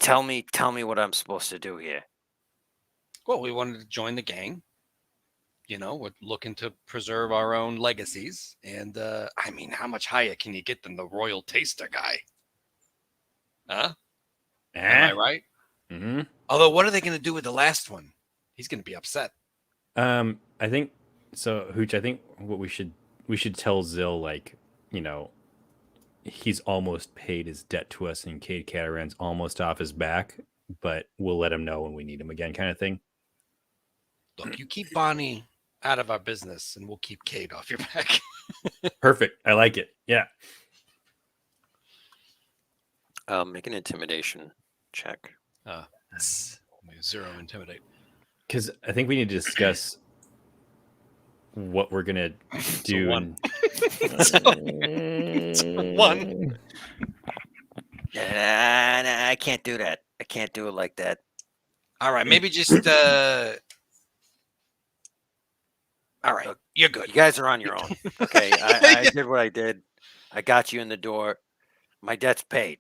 tell me what I'm supposed to do here. Well, we wanted to join the gang. We're looking to preserve our own legacies. And, how much higher can you get than the Royal Taster guy? Huh? Am I right? Mm-hmm. Although, what are they going to do with the last one? He's going to be upset. I think so, Hooch. I think what we should tell Zill, he's almost paid his debt to us, and Cade Cataran's almost off his back, but we'll let him know when we need him again, kind of thing. Look, you keep Bonnie out of our business, and we'll keep Cade off your back. Perfect. I like it. Yeah. Make an intimidation check. 0 intimidate. Because I think we need to discuss what we're gonna do. It's a 1. Nah, I can't do that. I can't do it like that. All right, maybe just. All right, you're good. You guys are on your own. Okay, I did what I did. I got you in the door. My debt's paid.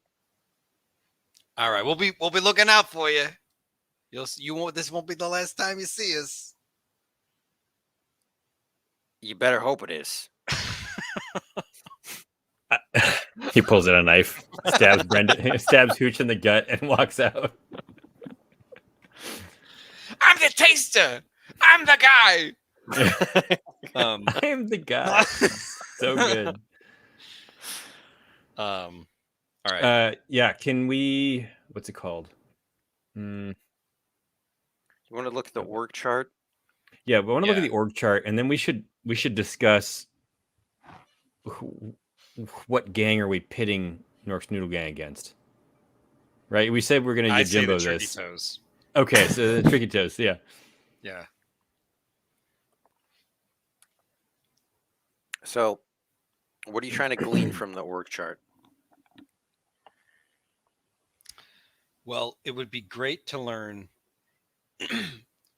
All right, we'll be looking out for you. This won't be the last time you see us. You better hope it is. He pulls out a knife, stabs Hooch in the gut, and walks out. I'm the taster. I'm the guy. I'm the guy. So good. All right. Yeah. Can we? What's it called? You want to look at the org chart? Yeah, we want to look at the org chart, and then we should discuss what gang are we pitting Nork's Noodle Gang against? Right? We said we're going to give Jimbo the this. Tricky Toes. Okay, so the Tricky Toes, yeah. Yeah. So, what are you trying to glean from the org chart? Well, it would be great to learn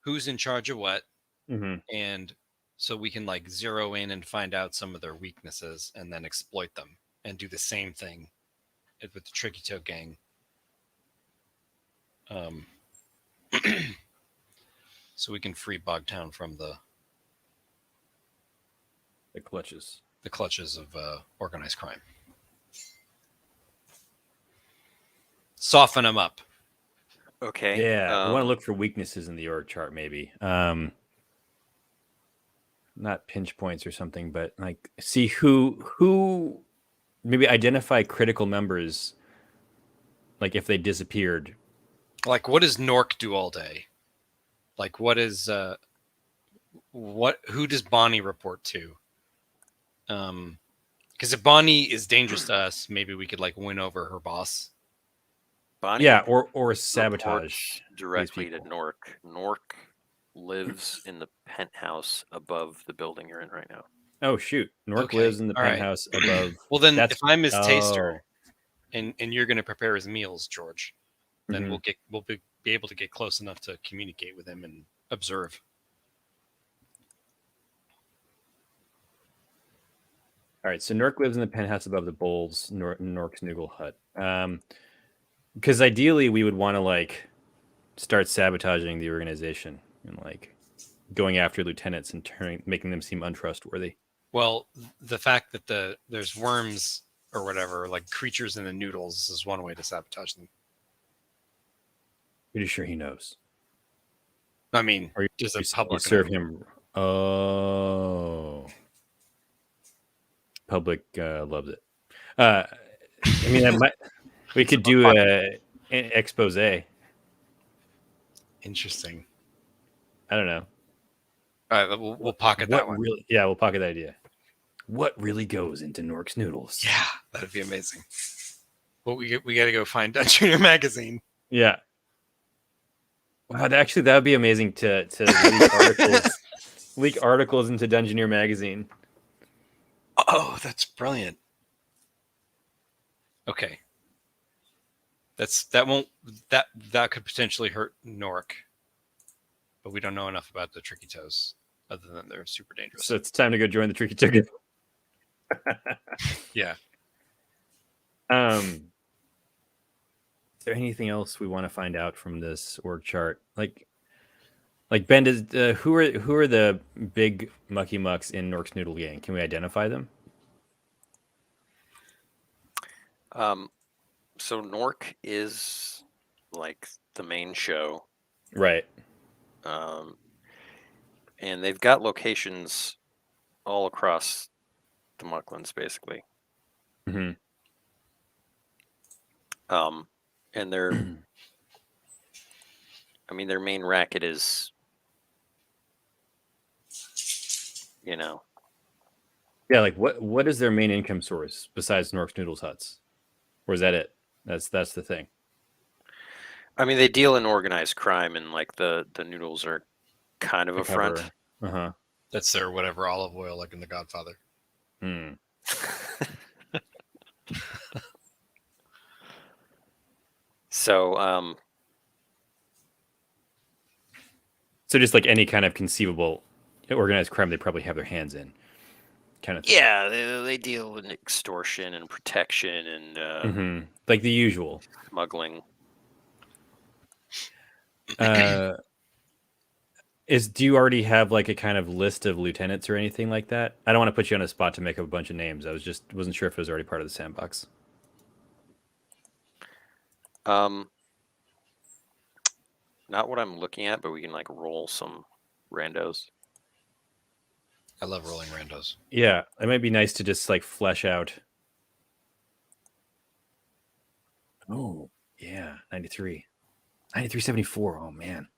who's in charge of what, and so we can zero in and find out some of their weaknesses and then exploit them and do the same thing with the Tricky Toe Gang. So we can free Bogtown from the clutches. the clutches of organized crime. Soften them up. Okay. Yeah, we want to look for weaknesses in the org chart, maybe. Not pinch points or something, but like see who maybe identify critical members, like if they disappeared. Like, what does Nork do all day? Like, what is who does Bonnie report to? Because if Bonnie is dangerous to us, maybe we could like win over her boss. Bonnie Yeah, or sabotage reports directly to people. Nork. Nork lives in the penthouse above the building you're in right now. Oh shoot, Nork Okay, lives in the all right. penthouse above. Well, then That's- if I'm his oh. taster, and you're going to prepare his meals, George, then Mhm. we'll be able to get close enough to communicate with him and observe. All right, so Nork lives in the penthouse above the Bowls, Nork's Noogle hut. Because ideally, we would want to like start sabotaging the organization and like going after lieutenants and making them seem untrustworthy. Well, the fact that there's worms or whatever, like creatures in the noodles, is one way to sabotage them. Pretty sure he knows. I mean, Or just a you public serve him. Oh, public loves it. I mean, that might. We could do an expose. Interesting. I don't know. All right, we'll pocket that one. Really? Yeah, we'll pocket the idea. What really goes into Nork's noodles? Yeah, that'd be amazing. Well, we got to go find Junior Magazine. Yeah. Wow, that would be amazing to leak articles, leak articles into Dungeoneer Magazine. Oh, that's brilliant. Okay. That could potentially hurt Nork, but we don't know enough about the Tricky Toes, other than they're super dangerous. So it's time to go join the Tricky Toes. Yeah. Is there anything else we want to find out from this org chart? Like Ben, who are the big mucky mucks in Nork's Noodle Gang? Can we identify them? So Nork is like the main show, Right. and they've got locations all across the Mucklands, basically. Mm-hmm. And their main racket is, Yeah, like what is their main income source besides Nork's Noodles huts? Or is that it? That's the thing. I mean, they deal in organized crime, and like the noodles are kind of a front. Uh-huh. That's their whatever olive oil, like in The Godfather. Hmm. So, So just like any kind of conceivable organized crime, they probably have their hands in, kind of thing. yeah, they deal in extortion and protection and like the usual smuggling. Do you already have like a kind of list of lieutenants or anything like that? I don't want to put you on a spot to make up a bunch of names. Wasn't sure if it was already part of the sandbox. Not what I'm looking at, but we can like roll some randos. I love rolling randos. Yeah, it might be nice to just like flesh out. Oh, yeah, 93. 9374. Oh, man.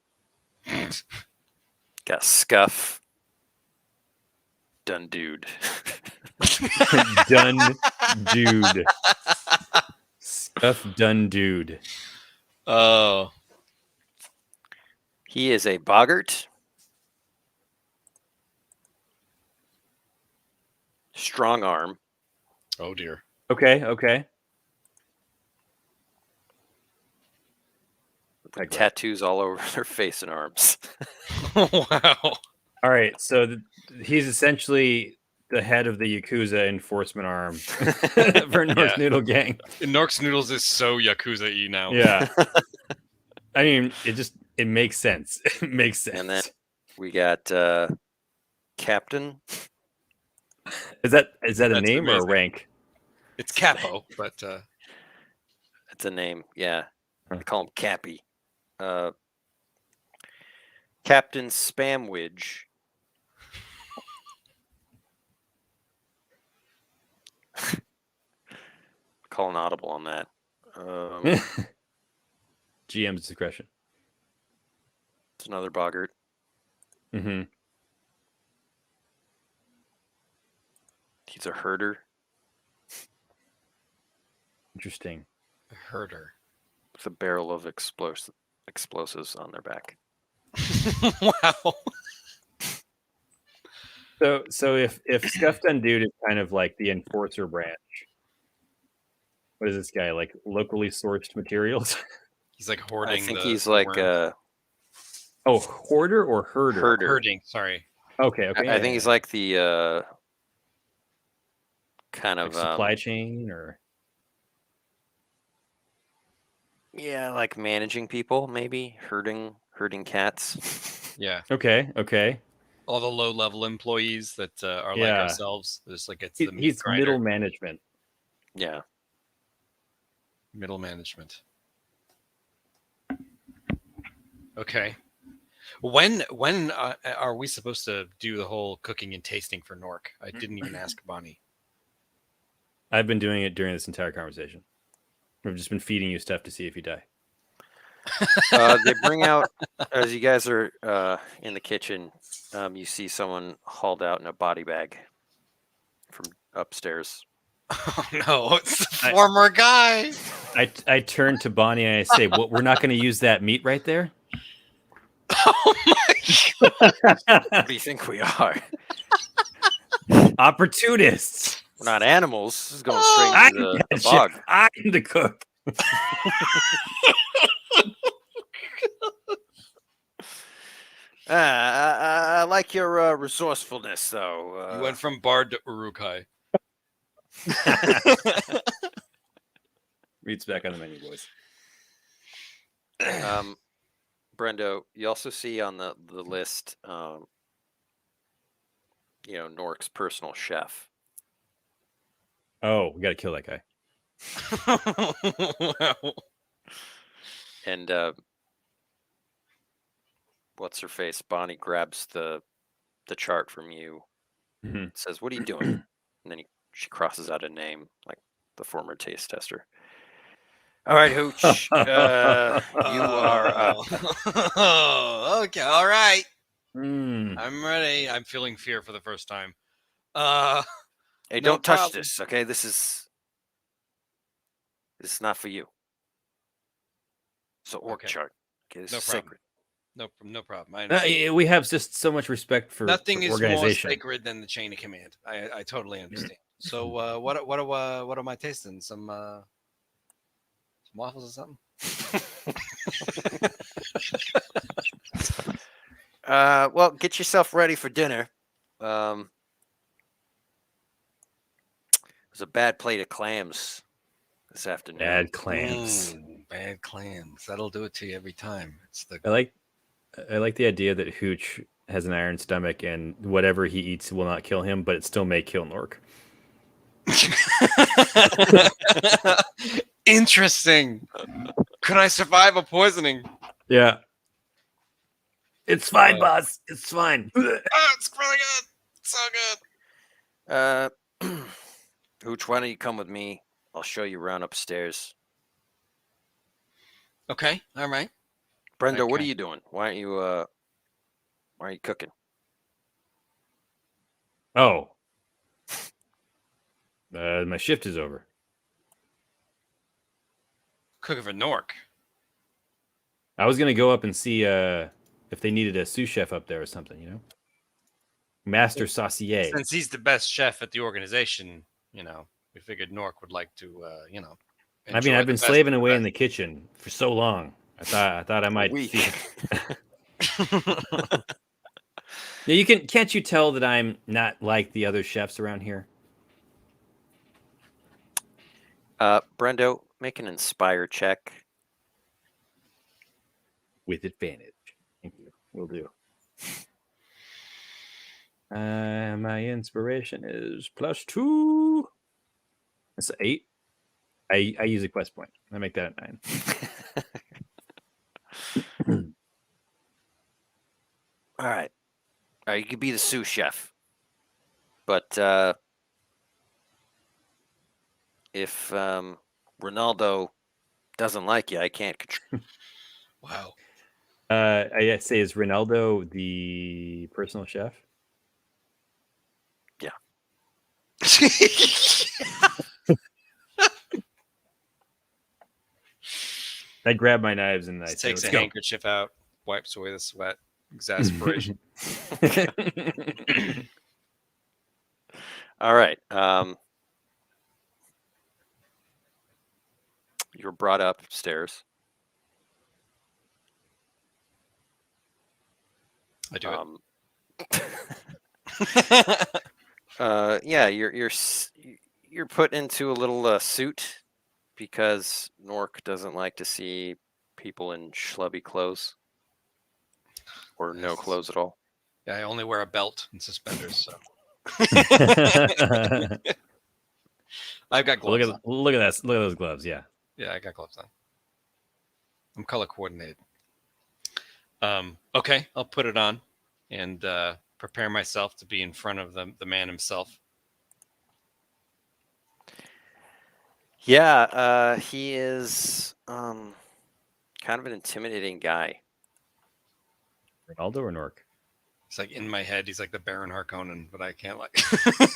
Got Scuff. Done dude. Done dude. Scuff done dude. Oh. He is a boggart. Strong arm. Oh, dear. Okay. Like tattoos all over their face and arms. Wow. All right, so he's essentially the head of the Yakuza enforcement arm for North Noodle Gang. Nork's Noodles is so Yakuza-y now. Yeah. I mean, It makes sense. It makes sense. And then we got Captain. Is that a That's name or a amazing. rank? It's Capo, but It's a name, yeah. I call him Cappy. Captain Spamwidge. Call an audible on that. GM's discretion. It's another boggart. Mm-hmm. He's a herder Interesting. herder. with a barrel of explosives on their back. Wow. So if Scuffed Undude is kind of like the enforcer branch, what is this guy like? Locally sourced materials? He's like hoarding. I think the, he's the like worms. Oh, hoarder or herder? herder. herding. Sorry. Okay, I think he's like the kind like of supply chain or yeah, like managing people, maybe herding cats. Yeah. okay. All the low-level employees that are like Yeah. ourselves. Just like it's the meat He's grinder. middle management. Yeah. Middle management. Okay. When are we supposed to do the whole cooking and tasting for Nork? I didn't even ask Bonnie. I've been doing it during this entire conversation. I've just been feeding you stuff to see if you die. They bring out, as you guys are in the kitchen, you see someone hauled out in a body bag from upstairs. Oh no, it's the former guy. I turn to Bonnie and I say, "What? We're not going to use that meat right there." Oh my What do you think we are? Opportunists. We're not animals. This is going I'm straight to the the chef. bog. I'm the cook. I like your resourcefulness, though. You went from Bard to Urukai. Meat's back on the menu, boys. Brendo, you also see on the list, Nork's personal chef. Oh, we got to kill that guy. Wow. And what's her face? Bonnie grabs the chart from you. Mhm. Says, "What are you doing?" And then she crosses out a name, like the former taste tester. All right, Hooch, you are up. Okay, all right. Mm. I'm ready. I'm feeling fear for the first time. Hey, No don't touch problem. this, okay? This is not for you. It's an orc Okay. chart. Okay, this No is problem. sacred. No problem. I understand. We have just so much respect for Nothing is more organization. sacred than the chain of command. I totally understand. So what am I tasting? Some waffles or something? Well, get yourself ready for dinner. It was a bad plate of clams this afternoon. Bad clams. Bad clams. That'll do it to you every time. It's the I like the idea that Hooch has an iron stomach and whatever he eats will not kill him, but it still may kill Nork. Interesting. Could I survive a poisoning? Yeah. It's fine, boss. It's fine. Oh, it's really good. So good. Hooch, why don't you come with me? I'll show you around upstairs. Okay. All right. Brenda, what are Okay. you doing? Why aren't you cooking? Oh. My shift is over. Cooking for Nork. I was gonna go up and see if they needed a sous chef up there or something, Master Saucier. Since he's the best chef at the organization, we figured Nork would like to, I mean, I've been slaving away in the kitchen for so long. I thought I might Weak. see. Yeah, can't you tell that I'm not like the other chefs around here? Brendo, make an inspire check. with advantage. Thank you. Will do. My inspiration is +2. That's 8. I use a quest point. I make that a 9. All right. You could be the sous chef. But if Ronaldo doesn't like you, I can't control. Wow. I say, is Ronaldo the personal chef? Yeah. I grab my knives and I Just say, takes let's a go. handkerchief out, wipes away the sweat, exasperation. All right. You were brought upstairs. I do it. Yeah, you're put into a little suit because Nork doesn't like to see people in schlubby clothes or no Yes. clothes at all. Yeah, I only wear a belt and suspenders, so I've got gloves. Look at that! Look at those gloves. Yeah. Yeah, I got gloves on. I'm color coordinated. Okay, I'll put it on and prepare myself to be in front of the man himself. Yeah, he is kind of an intimidating guy. Ronaldo or Nork? It's like in my head, he's like the Baron Harkonnen, but I can't like.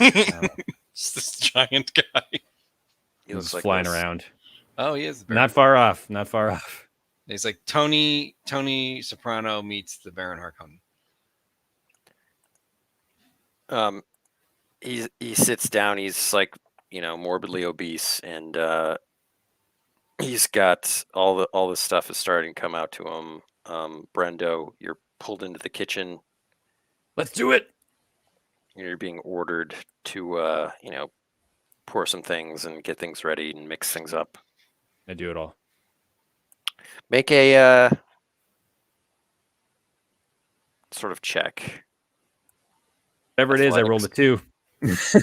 Oh. Just this giant guy. He He's looks like flying this. around. Oh, he is. The Baron. Not far off. Not far off. He's like Tony Soprano meets the Baron Harkonnen. He sits down. He's like, morbidly obese, and he's got all the stuff is starting to come out to him. Brendo, you're pulled into the kitchen. Let's do it. You're being ordered to pour some things and get things ready and mix things up. I do it all. Make a sort of check. Whatever it is, I rolled a 2. It's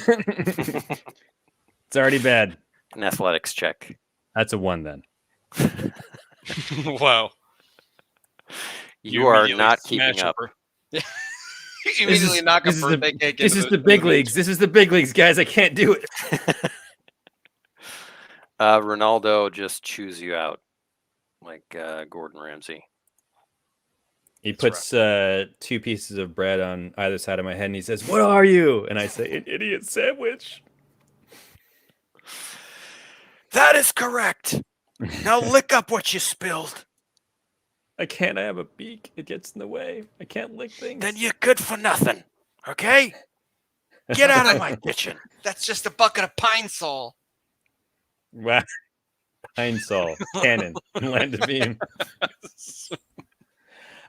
already bad. An athletics check. That's a 1 then. Wow. You are not keeping smash up. over. You immediately knock a birthday cake. This is the big leagues. This is the big leagues, guys. I can't do it. Ronaldo just chews you out like Gordon Ramsay. He puts 2 pieces of bread on either side of my head and he says, "What are you?" And I say, "An idiot sandwich." That is correct. Now lick up what you spilled. I can't. I have a beak. It gets in the way. I can't lick things. Then you're good for nothing. Okay? Get out of my kitchen. That's just a bucket of pine sol. Wow. Pine Sol, Cannon, Land of Beam.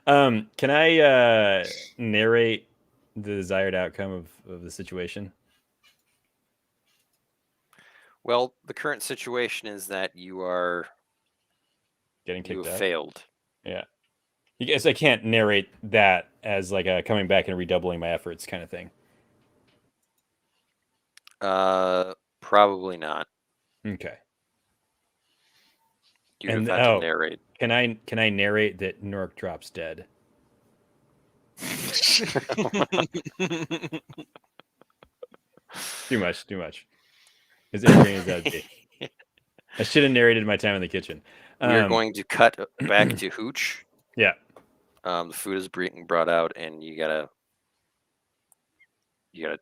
Can I narrate the desired outcome of the situation? Well, the current situation is that you are Getting kicked out. Failed. Yeah. I guess I can't narrate that as like a coming back and redoubling my efforts kind of thing. Probably not. Okay. You have to narrate. Can I narrate that Nork drops dead? Too much. As interesting as that would be. I should have narrated my time in the kitchen. We're going to cut back to Hooch. Yeah. The food is being brought out, and you gotta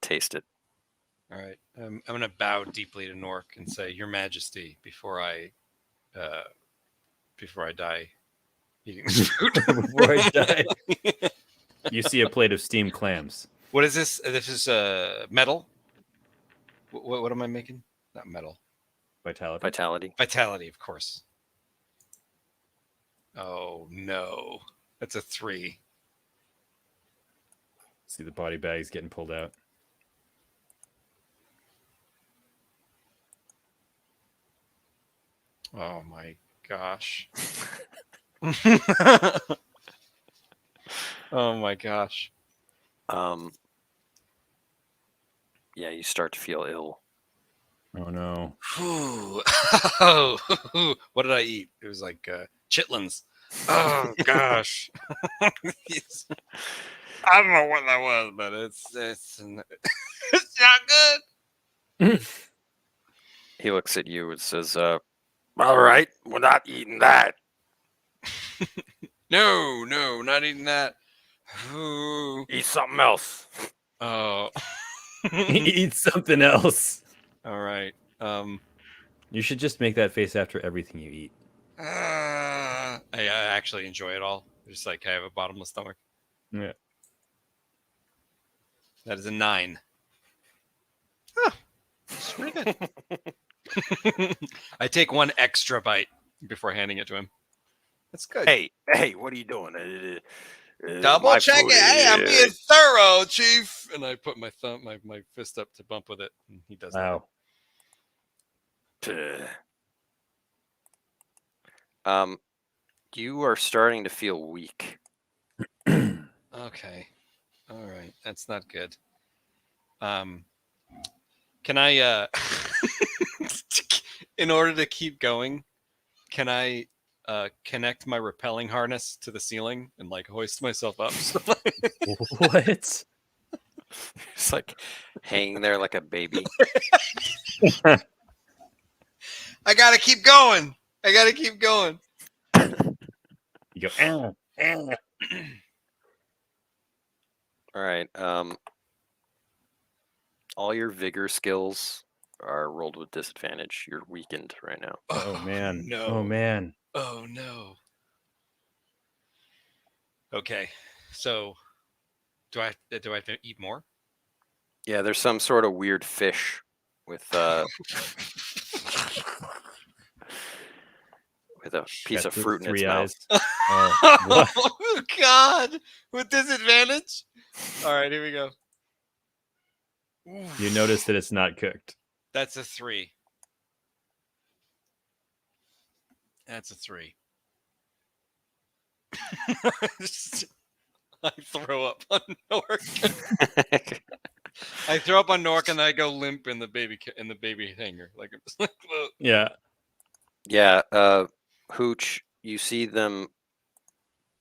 taste it. All right. I'm going to bow deeply to Nork and say, "Your Majesty," before I die eating this food. Before I die. You see a plate of steamed clams. What is this? This is metal. What am I making? Not metal. Vitality. Vitality, of course. Oh no, that's a 3. See the body bags getting pulled out. Oh my gosh. Oh my gosh. Yeah, you start to feel ill. Oh no. Whew. What did I eat? It was like chitlins. Oh gosh. I don't know what that was, but it's it's not good. He looks at you and says, "All right, we're not eating that." No, not eating that. Ooh. Eat something else. Oh. Eat something else. All right. You should just make that face after everything you eat. I actually enjoy it all. Just like I have a bottomless stomach. Yeah. That is a 9. Huh. It's pretty good. I take one extra bite before handing it to him. That's good. Hey, what are you doing? Double my check food, it. Hey, I'm being thorough, Chief. And I put my my fist up to bump with it, and he does Wow. You are starting to feel weak. that. Okay. All right. That's not good. Can I in order to keep going, can I connect my rappelling harness to the ceiling and like hoist myself up? What? It's like hanging there like a baby. I gotta keep going. You go. All right. All your vigor skills are rolled with disadvantage. You're weakened right now. Oh man. No. Oh man. Oh no. Okay. So do I have to eat more? Yeah, there's some sort of weird fish with with a piece of Got fruit in its 3 mouth. eyes. Oh, what? Oh God! With disadvantage. All right, here we go. You notice that it's not cooked. That's a 3. That's a 3. I throw up on Nork. I throw up on Nork and I go limp in the baby hanger. Like, Yeah. Yeah, Hooch, you see them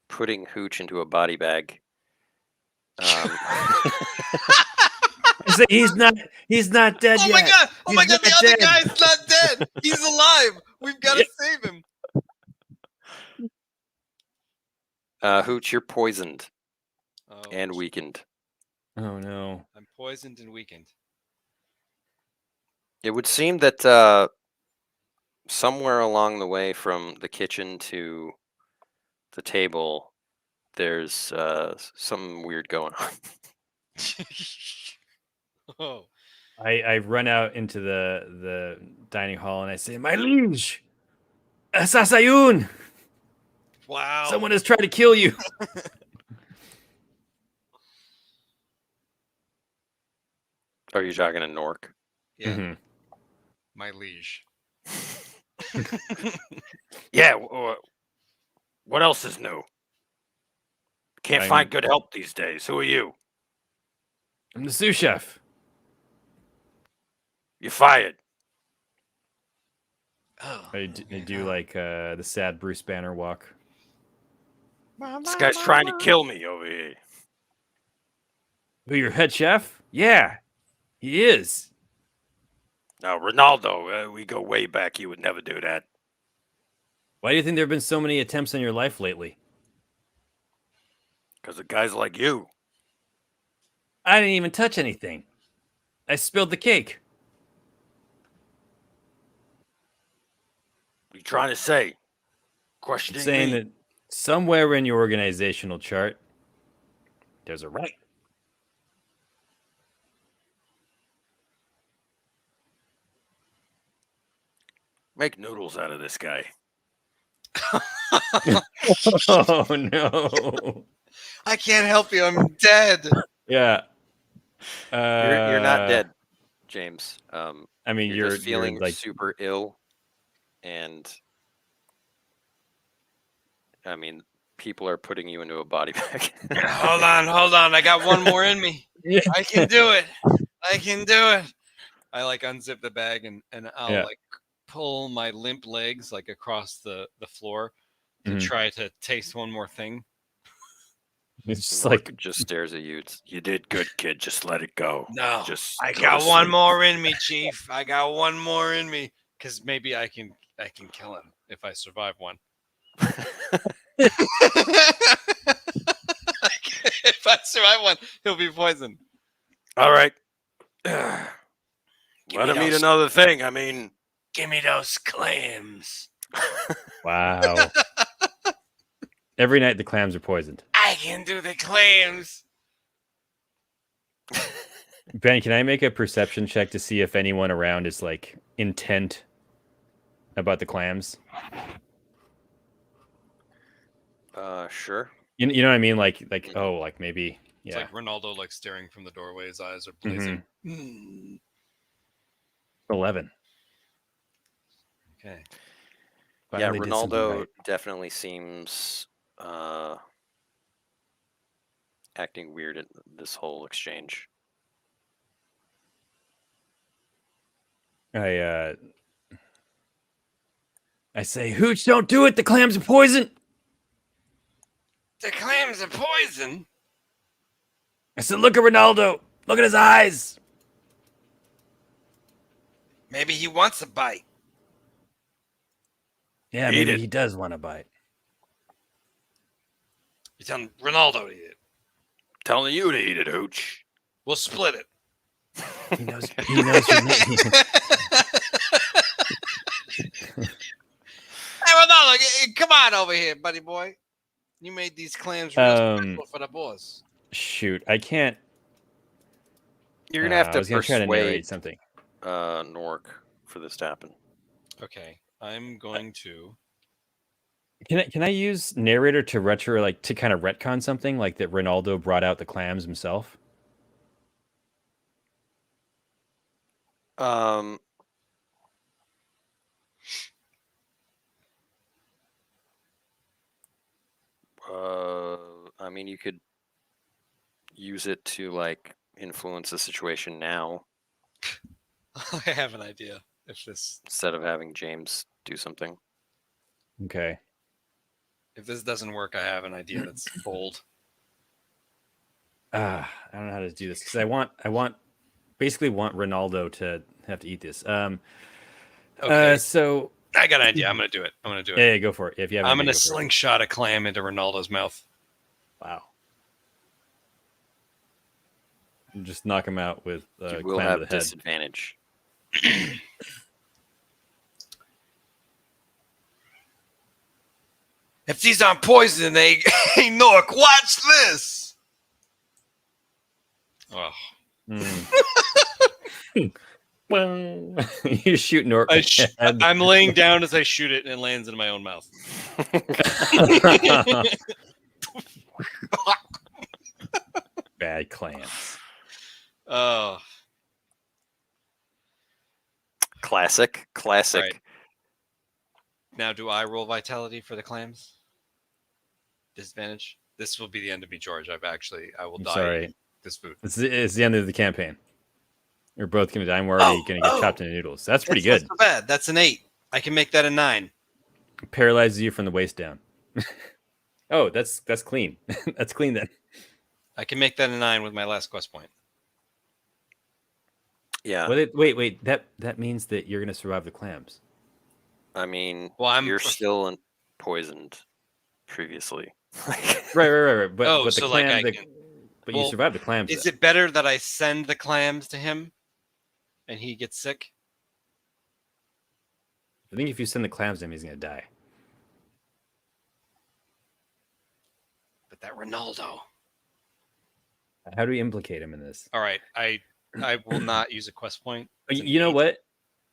putting Hooch into a body bag. I say he's not dead oh yet. my God! Oh He's my God! The not other dead. guy's not dead. He's alive. We've got to save him. Hooch, you're poisoned Oh, and weakened. Oh no. I'm poisoned and weakened. It would seem that somewhere along the way from the kitchen to the table, there's something weird going on. Oh. I run out into the dining hall and I say, "My liege, Asasayun! Wow. Someone has tried to kill you." Are you talking to Nork? Yeah. Mm-hmm. My liege. Yeah. What else is new? Can't find good help these days. Who are you? I'm the sous chef. You fired. Oh. I do like the sad Bruce Banner walk. This guy's trying to kill me over here. Who, your head chef? Yeah, he is. Now, Ronaldo, we go way back. He would never do that. Why do you think there have been so many attempts on your life lately? Because of guys like you. I didn't even touch anything. I spilled the cake. What are you trying to say? I'm Questioning saying me? that somewhere in your organizational chart, there's a rank. Make noodles out of this guy. Oh no! I can't help you. I'm dead. Yeah. You're not dead, James. I mean, you're just feeling you're like super ill, and I mean, people are putting you into a body bag. Hold on. I got one more in me. Yeah. I can do it. I like unzip the bag and I'll like pull my limp legs like across the floor to try to taste one more thing. It's just Nork like just stares at you. You did good, kid. Just let it go. No, Just I go got to one sleep. more in me, Chief. I got one more in me because maybe I can kill him if I survive one. If I survive one, he'll be poisoned. All right. Give Let me him eat those- another thing. I mean, Give me those clams. wow. Every night the clams are poisoned. I can do the clams. Ben, can I make a perception check to see if anyone around is like intent about the clams? sure. You know what I mean? Like oh, like maybe It's yeah. like Ronaldo, like staring from the doorway. His eyes are blazing. Mm. 11. Okay. Finally did something Ronaldo right. definitely seems acting weird at this whole exchange. I say, Hooch, don't do it. The clams are poison. The clams are poison. I said, look at Ronaldo. Look at his eyes. Maybe he wants a bite. Yeah, Eat maybe it. he does want to bite. You're telling Ronaldo to eat it. Telling you to eat it, Hooch. We'll split it. He knows your name. Hey, Ronaldo, come on over here, buddy boy. You made these clams real special for the boss. Shoot, I can't. You're gonna have I to was gonna try to narrate persuade something. Nork for this to happen. Okay, I'm going to. Can I use narrator to to kind of retcon something like that Ronaldo brought out the clams himself? I mean, you could use it to like influence the situation now I have an idea. If instead of having James do something. Okay. this doesn't work, I have an idea that's bold. I don't know how to do this because I basically want Ronaldo to have to eat this. Okay. So I got an idea. I'm gonna do it. yeah, go for it. If you have, I'm gonna slingshot a clam into Ronaldo's mouth. Wow. Just knock him out with You will clam to have the head. disadvantage. If these aren't poison, hey Nork, watch this. Oh. You shoot Nork. I'm laying down as I shoot it, and it lands in my own mouth. Bad clams. Oh, Classic. right. Now, do I roll vitality for the clams? Disadvantage. This will be the end of me, George. I will die. Sorry. This food. It's the end of the campaign. You're both gonna die. I'm already gonna get chopped into noodles. That's pretty good. Not so bad. That's an 8. I can make that a 9. Paralyzes you from the waist down. Oh, that's clean. That's clean then. I can make that a 9 with my last quest point. Yeah. Wait. That means that you're gonna survive the clams. I mean, Well, you're still poisoned previously. Right. But Oh, the so, like, clams, I can- but Well, you survived the clams. Is though. it better that I send the clams to him and he gets sick? I think if you send the clams to him, he's gonna die. But that Ronaldo. How do we implicate him in this? All right, I will not use a quest point. You know what?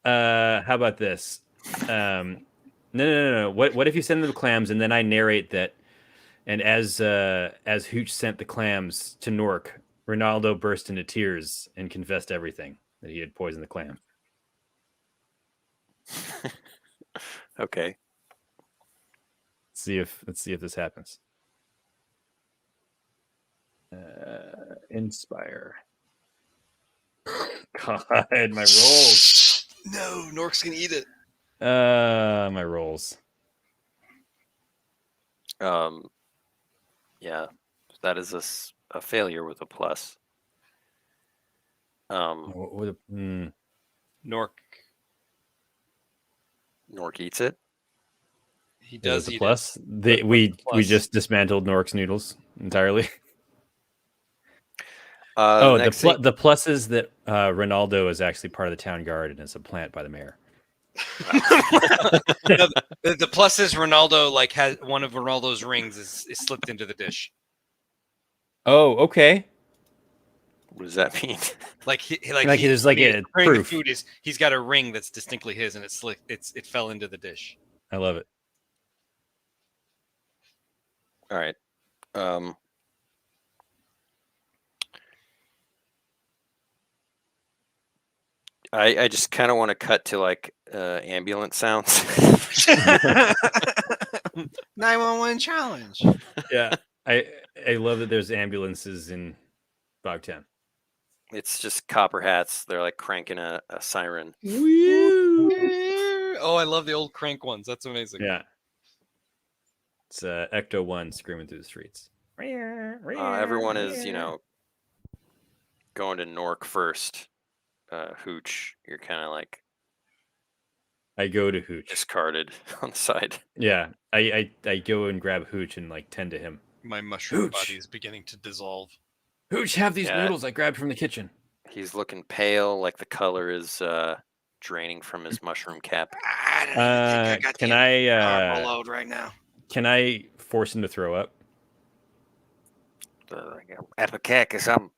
How about this? No. What if you send them the clams and then I narrate that? And as Hooch sent the clams to Nork, Ronaldo burst into tears and confessed everything, that he had poisoned the clam. Okay. Let's see if this happens. Inspire. God, my rolls. No, Nork's gonna eat it. My rolls. Yeah, that is a failure with a plus. Nork, Nork eats it. he It was does a eat plus. What's We the plus? just dismantled Nork's noodles entirely. Next thing, the plus is that Ronaldo is actually part of the town guard and is a plant by the mayor. No, the plus is Ronaldo has one of Ronaldo's rings is slipped into the dish. Oh, okay. what does that mean? There's like a preparing the proof. food is he's got a ring that's distinctly his, and it fell into the dish. I love it. All right. I just kind of want to cut to ambulance sounds. 911 challenge. Yeah, I love that there's ambulances in Bogtown. It's just copper hats. They're like cranking a siren. Oh, I love the old crank ones. That's amazing. Yeah, it's Ecto 1 screaming through the streets. Everyone is, going to Nork first. Hooch, you're kind of I go to Hooch. discarded on the side. Yeah, I go and grab Hooch and tend to him. My mushroom Hooch. body is beginning to dissolve. Hooch, have these Yeah. noodles I grabbed from the kitchen. He's looking pale, like the color is draining from his mushroom cap. I got Can the I carbo load right now. can I force him to throw up? Epicac or something.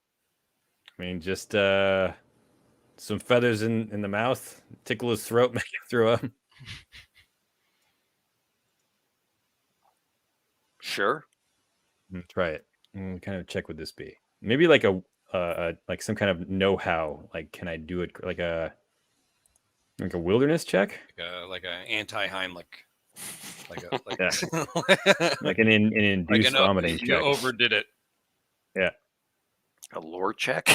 I mean, just some feathers in the mouth, tickle his throat, make him throw up. Sure. Try it. What kind of check would this be? Maybe like a like some kind of know-how. Like, can I do it like a wilderness check? Like a anti-Heimlich. Yeah. Like an induced vomiting check. You overdid it. Yeah. A lore check.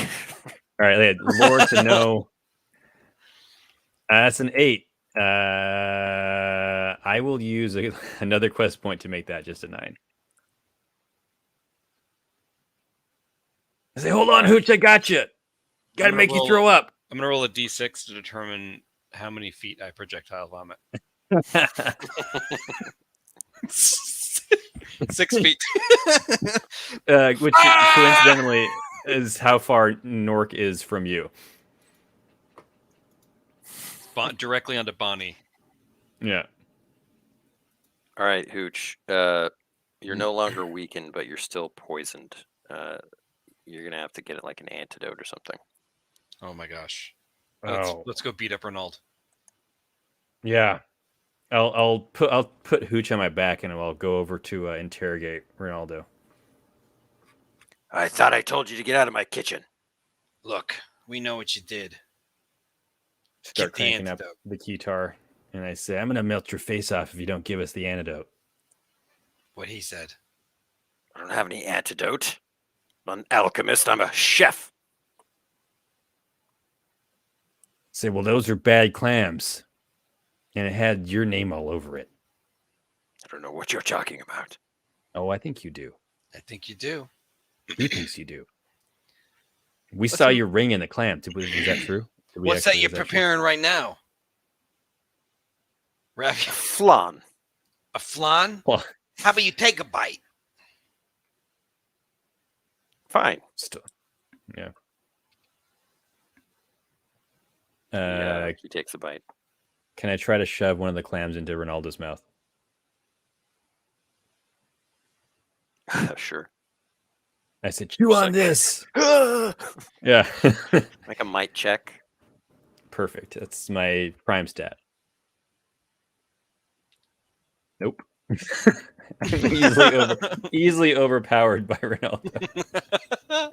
All right, lore to know. That's an 8. I will use another quest point to make that just a 9. I say, hold on, Hooch, I got you. Got to make you throw up. I'm gonna roll a d6 to determine how many feet I projectile vomit. 6 feet. Which coincidentally is how far Nork is from you. Directly onto Bonnie. Yeah. All right, Hooch. You're no longer weakened, but you're still poisoned. You're gonna have to get like an antidote or something. Oh my gosh. Oh. Let's go beat up Ronald. Yeah. I'll put Hooch on my back and I'll go over to interrogate Ronaldo. I thought I told you to get out of my kitchen. Look, we know what you did. Start Get the cranking up antidote. the keytar, and I say, I'm gonna melt your face off if you don't give us the antidote. What he said. I don't have any antidote. I'm an alchemist. I'm a chef. Say, well, those are bad clams. And it had your name all over it. I don't know what you're talking about. Oh, I think you do. I think you do. Who thinks you do? We saw your ring in the clam. Was that true? What's that you're preparing right now? Flan. A flan? Well, how about you take a bite? Fine. Still, yeah. He takes a bite. Can I try to shove one of the clams into Ronaldo's mouth? Sure. I said, chew on this. Yeah. Make a might check. Perfect. That's my prime stat. Nope. easily overpowered by Ronaldo.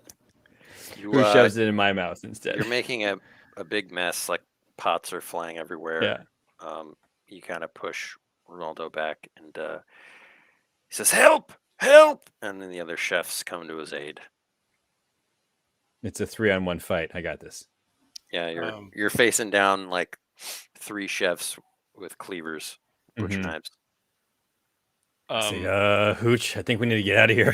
Who shoves it in my mouth instead. You're making a big mess, like pots are flying everywhere. Yeah. You kind of push Ronaldo back and he says, help! Help! And then the other chefs come to his aid. It's a 3-on-1 fight. I got this. Yeah, you're facing down like 3 chefs with cleavers, butcher Mhm. knives. Say, Hooch, I think we need to get out of here.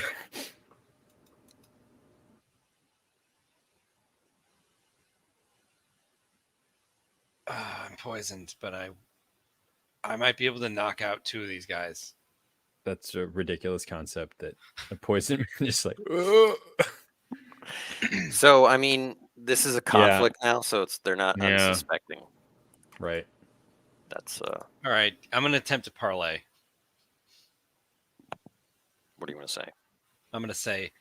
I'm poisoned, but I might be able to knock out 2 of these guys. That's a ridiculous concept that a poison just like. So I mean, this is a conflict now, so they're not unsuspecting. Right. That's All right, I'm gonna attempt to parlay. What do you want to say? I'm gonna say,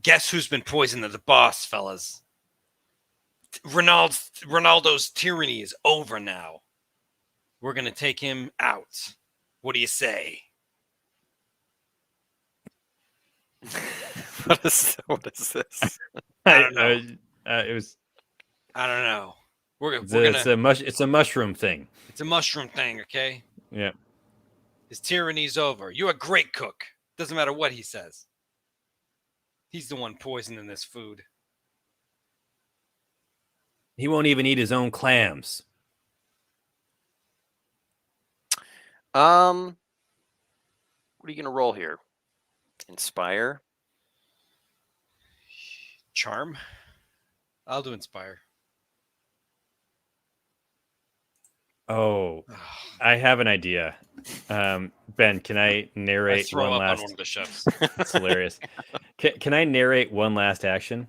guess who's been poisoned to the boss, fellas? Ronaldo's tyranny is over now. We're gonna take him out. What do you say? What is this? I don't know. It was. I don't know. It's a mushroom thing. It's a mushroom thing, okay? Yeah. His tyranny's over. You're a great cook. Doesn't matter what he says. He's the one poisoning this food. He won't even eat his own clams. What are you gonna roll here? Inspire? Charm? I'll do inspire. Oh, I have an idea. Ben, can I narrate I throw one up last? on one of the chefs. It's hilarious. Can I narrate one last action?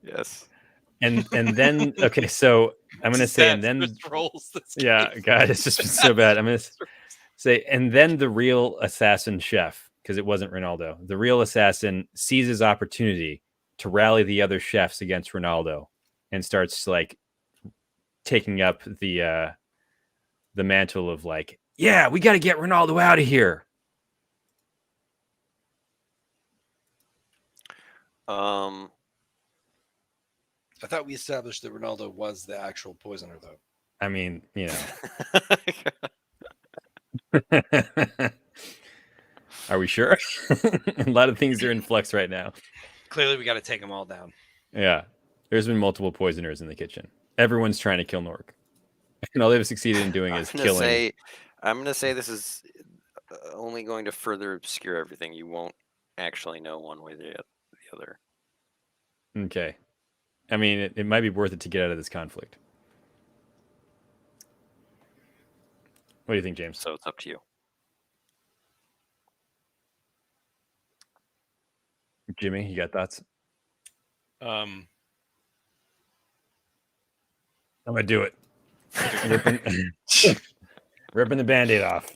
Yes. And then okay, so I'm gonna say and then rolls. Yeah, God, it's just been so bad. I'm gonna say and then the real assassin chef, because it wasn't Ronaldo. The real assassin seizes opportunity to rally the other chefs against Ronaldo and starts like taking up the mantle of like, yeah, we got to get Ronaldo out of here. I thought we established that Ronaldo was the actual poisoner, though. I mean, you know. Are we sure? A lot of things are in flux right now. Clearly, we got to take them all down. Yeah. There's been multiple poisoners in the kitchen. Everyone's trying to kill Nork. And all they've succeeded in doing is killing. I'm going to say this is only going to further obscure everything. You won't actually know one way or the other. Okay. I mean, it might be worth it to get out of this conflict. What do you think, James? So it's up to you. Jimmy, you got thoughts? I'm gonna do it. Ripping the Band-Aid off.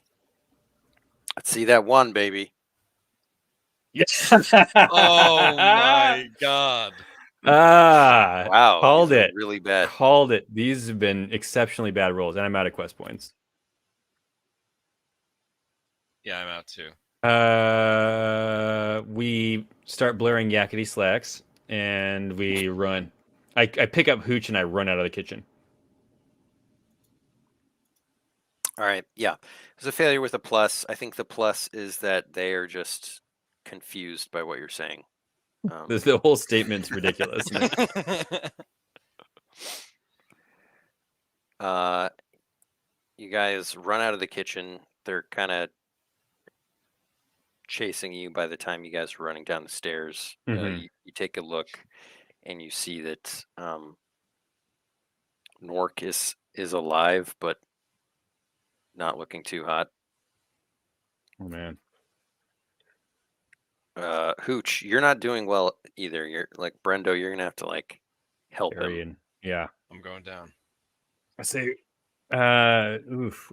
Let's see that one, baby. Yes. Oh my God. Wow. Called it. Really bad. Called it. These have been exceptionally bad rolls, and I'm out of quest points. Yeah, I'm out too. We start blaring yakety slacks, and we run. I pick up Hooch and I run out of the kitchen. All right. Yeah. There's a failure with a plus. I think the plus is that they are just confused by what you're saying. The whole statement's ridiculous. You guys run out of the kitchen. They're kind of chasing you by the time you guys are running down the stairs. Mm-hmm. You take a look and you see that Nork is alive, but not looking too hot. Oh, man. Hooch, you're not doing well either. You're like Brendo, you're gonna have to like help him. Yeah. I'm going down. I say, oof.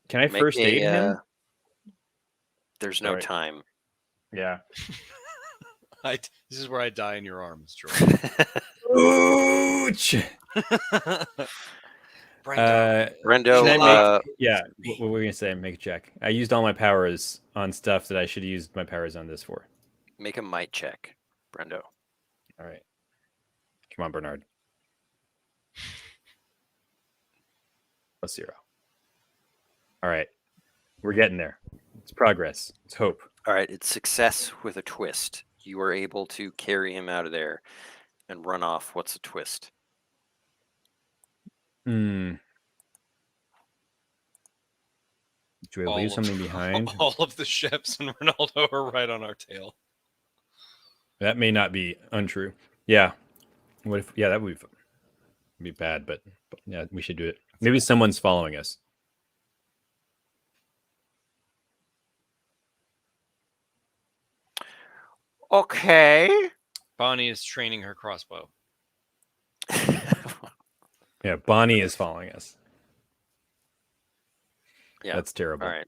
Can I first aid him? There's no time. Yeah. This is where I die in your arms, George. Ooch! Brendo, yeah, what were we gonna say? Make a check. I used all my powers on stuff that I should have used my powers on this for. Make a might check, Brendo. All right. Come on, Bernard. +0. All right. We're getting there. It's progress. It's hope. All right. It's success with a twist. You are able to carry him out of there. and run off. What's a twist? Hmm. Do I leave All something of, behind? all of the ships and Ronaldo are right on our tail. That may not be untrue. Yeah. What if? Yeah, that would be bad, but yeah, we should do it. Maybe someone's following us. Okay. Bonnie is training her crossbow. Yeah, Bonnie is following us. Yeah. That's terrible. All right.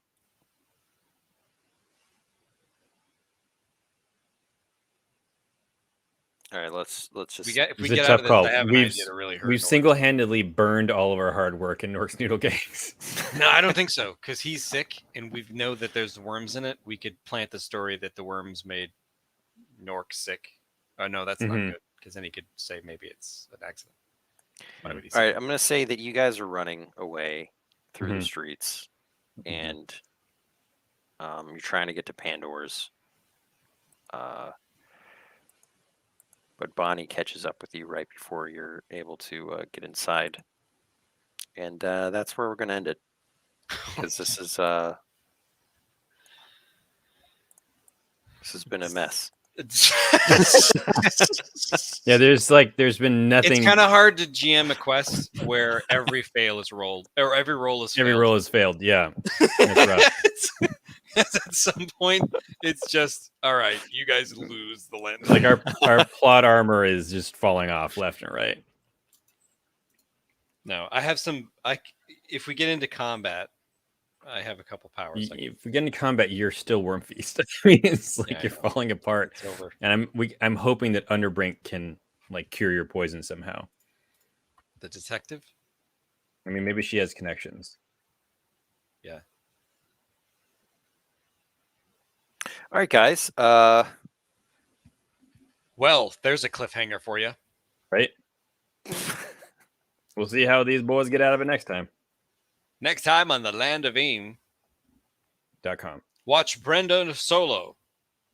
All right. Let's just. If we It's a get out tough of this, call. I have an idea to really hurt We've Nork. single-handedly burned all of our hard work in Nork's Noodle Gangs. No, I don't think so, because he's sick, and we know that there's worms in it. We could plant the story that the worms made Nork sick. Oh no, that's not Mhm. good, because then he could say maybe it's an accident. Why would he All say right. that? I'm gonna say that you guys are running away through the Mhm. streets, and you're trying to get to Pandora's. But Bonnie catches up with you right before you're able to get inside, and that's where we're gonna end it because this has been a mess. Yeah, there's been nothing. It's kind of hard to GM a quest where every fail is rolled, or every roll is Every failed. roll has failed. Yeah, that's rough. At some point, it's just all right. You guys lose the land. Like our plot armor is just falling off left and right. No, I have some. If we get into combat, I have a couple powers. If we get into combat, you're still Worm Feast. I mean, it's like Yeah, I you're know. falling apart. It's over. And I'm hoping that Underbrink can like cure your poison somehow. The detective. I mean, maybe she has connections. Yeah. All right, guys. Well, there's a cliffhanger for you. Right? We'll see how these boys get out of it next time. Next time on the Land of Eam, .com. watch Brenda Solo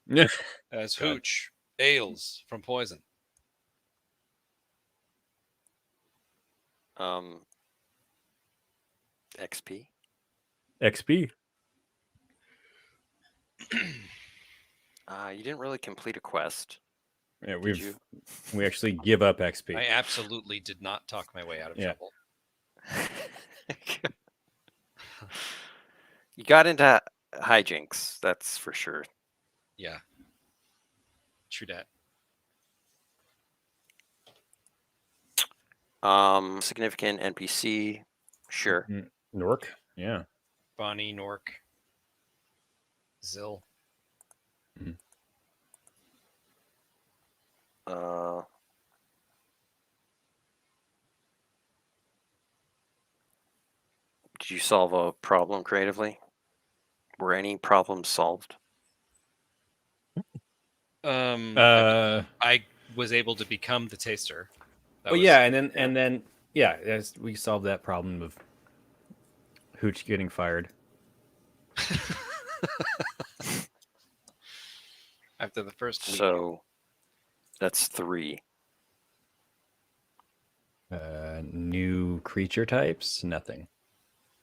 Yeah. as God. Hooch Ailes from Poison. XP. XP. You didn't really complete a quest. Yeah, Did you? we actually give up XP. I absolutely did not talk my way out of Yeah. trouble. You got into hijinks, that's for sure. Yeah. True that. Significant NPC, sure. Nork? Yeah. Bonnie, Nork, Zill. Did you solve a problem creatively? Were any problems solved? I was able to become the taster. Yeah, and then we solved that problem of Hooch getting fired. After the first week. So that's 3. New creature types? Nothing.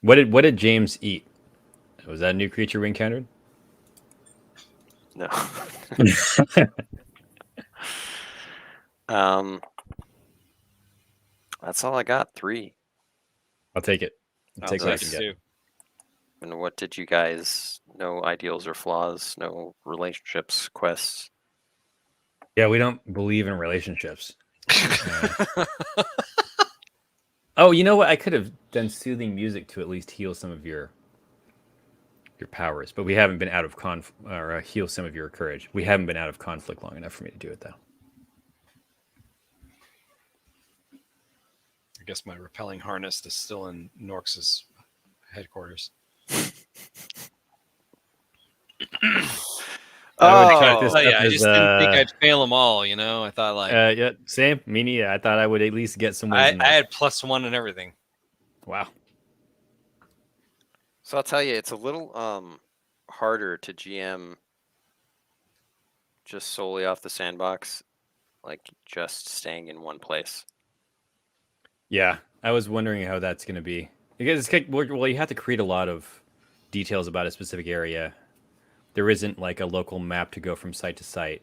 What did James eat? Was that a new creature we encountered? No. That's all I got. 3. I'll take it. I'll Take take what I it can get. too. And what did you guys? No ideals or flaws. No relationships, quests. Yeah, we don't believe in relationships. Oh, you know what? I could have done soothing music to at least heal some of your powers, but we haven't been out of heal some of your courage. We haven't been out of conflict long enough for me to do it, though. I guess my repelling harness is still in Norx's headquarters. I just didn't think I'd fail them all, you know? I thought like... yeah, same. Me neither. I thought I would at least get some wins. I had +1 and everything. Wow. So I'll tell you, it's a little harder to GM just solely off the sandbox like just staying in one place. Yeah, I was wondering how that's going to be because well, you have to create a lot of details about a specific area. There isn't like a local map to go from site to site.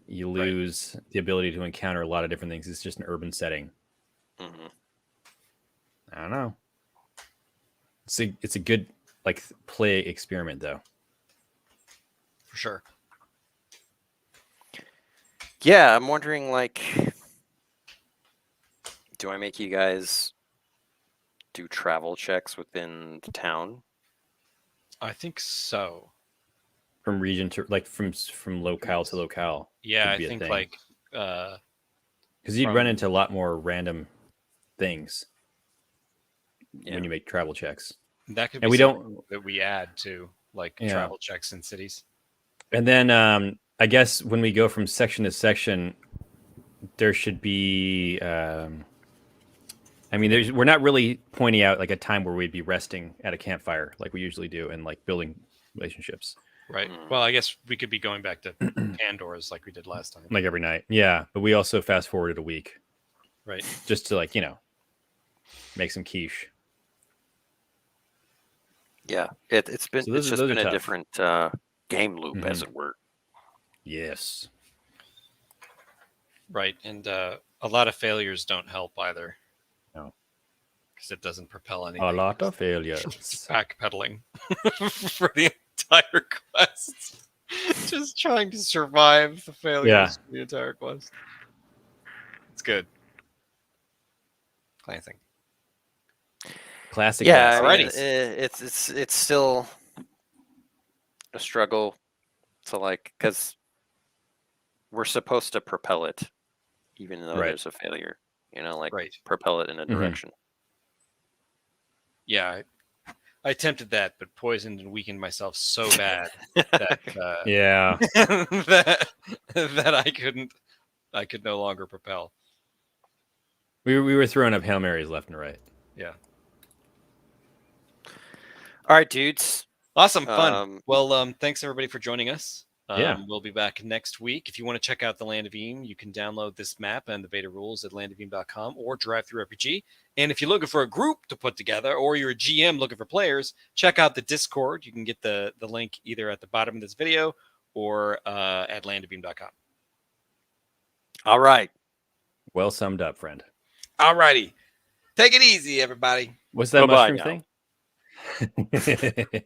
You lose the ability to encounter a lot of different things. It's just an urban setting. Mm-hmm. I don't know. It's a good like play experiment though. For sure. Yeah, I'm wondering, like, do I make you guys do travel checks within the town? I think so. From region to like from locale to locale. Yeah, would I be a think thing. like because you'd run into a lot more random things when you make travel checks. that could be And we something don't that we add to like Yeah. travel checks in cities. And then I guess when we go from section to section, there should be. I mean, we're not really pointing out like a time where we'd be resting at a campfire like we usually do, and like building relationships. Right. Well, I guess we could be going back to Pandora's like we did last time. Like every night. Yeah, but we also fast forwarded a week. Right. Just to like make some quiche. Yeah, it's been So it's just those are been a tough. different game loop, as it were. Yes. Right. And a lot of failures don't help either. No. Because it doesn't propel anything. A lot of failures. It's backpedaling for the entire quest. Just trying to survive the failures for the entire quest. It's good. Glancing. Classic. Yeah, I mean, Alrighty. it's still a struggle to like, because we're supposed to propel it, even though there's a failure. Like propel it in a direction. Yeah, I attempted that, but poisoned and weakened myself so bad that that I could no longer propel. We were throwing up Hail Marys left and right. Yeah. All right, dudes. Awesome, fun. Well, thanks everybody for joining us. We'll be back next week. If you want to check out the Land of Eam, you can download this map and the beta rules at landofeam.com or DriveThruRPG. And if you're looking for a group to put together, or you're a GM looking for players, check out the Discord. You can get the link either at the bottom of this video or at landofeam.com. All right. Well summed up, friend. All righty. Take it easy, everybody. What's that Bye-bye mushroom thing?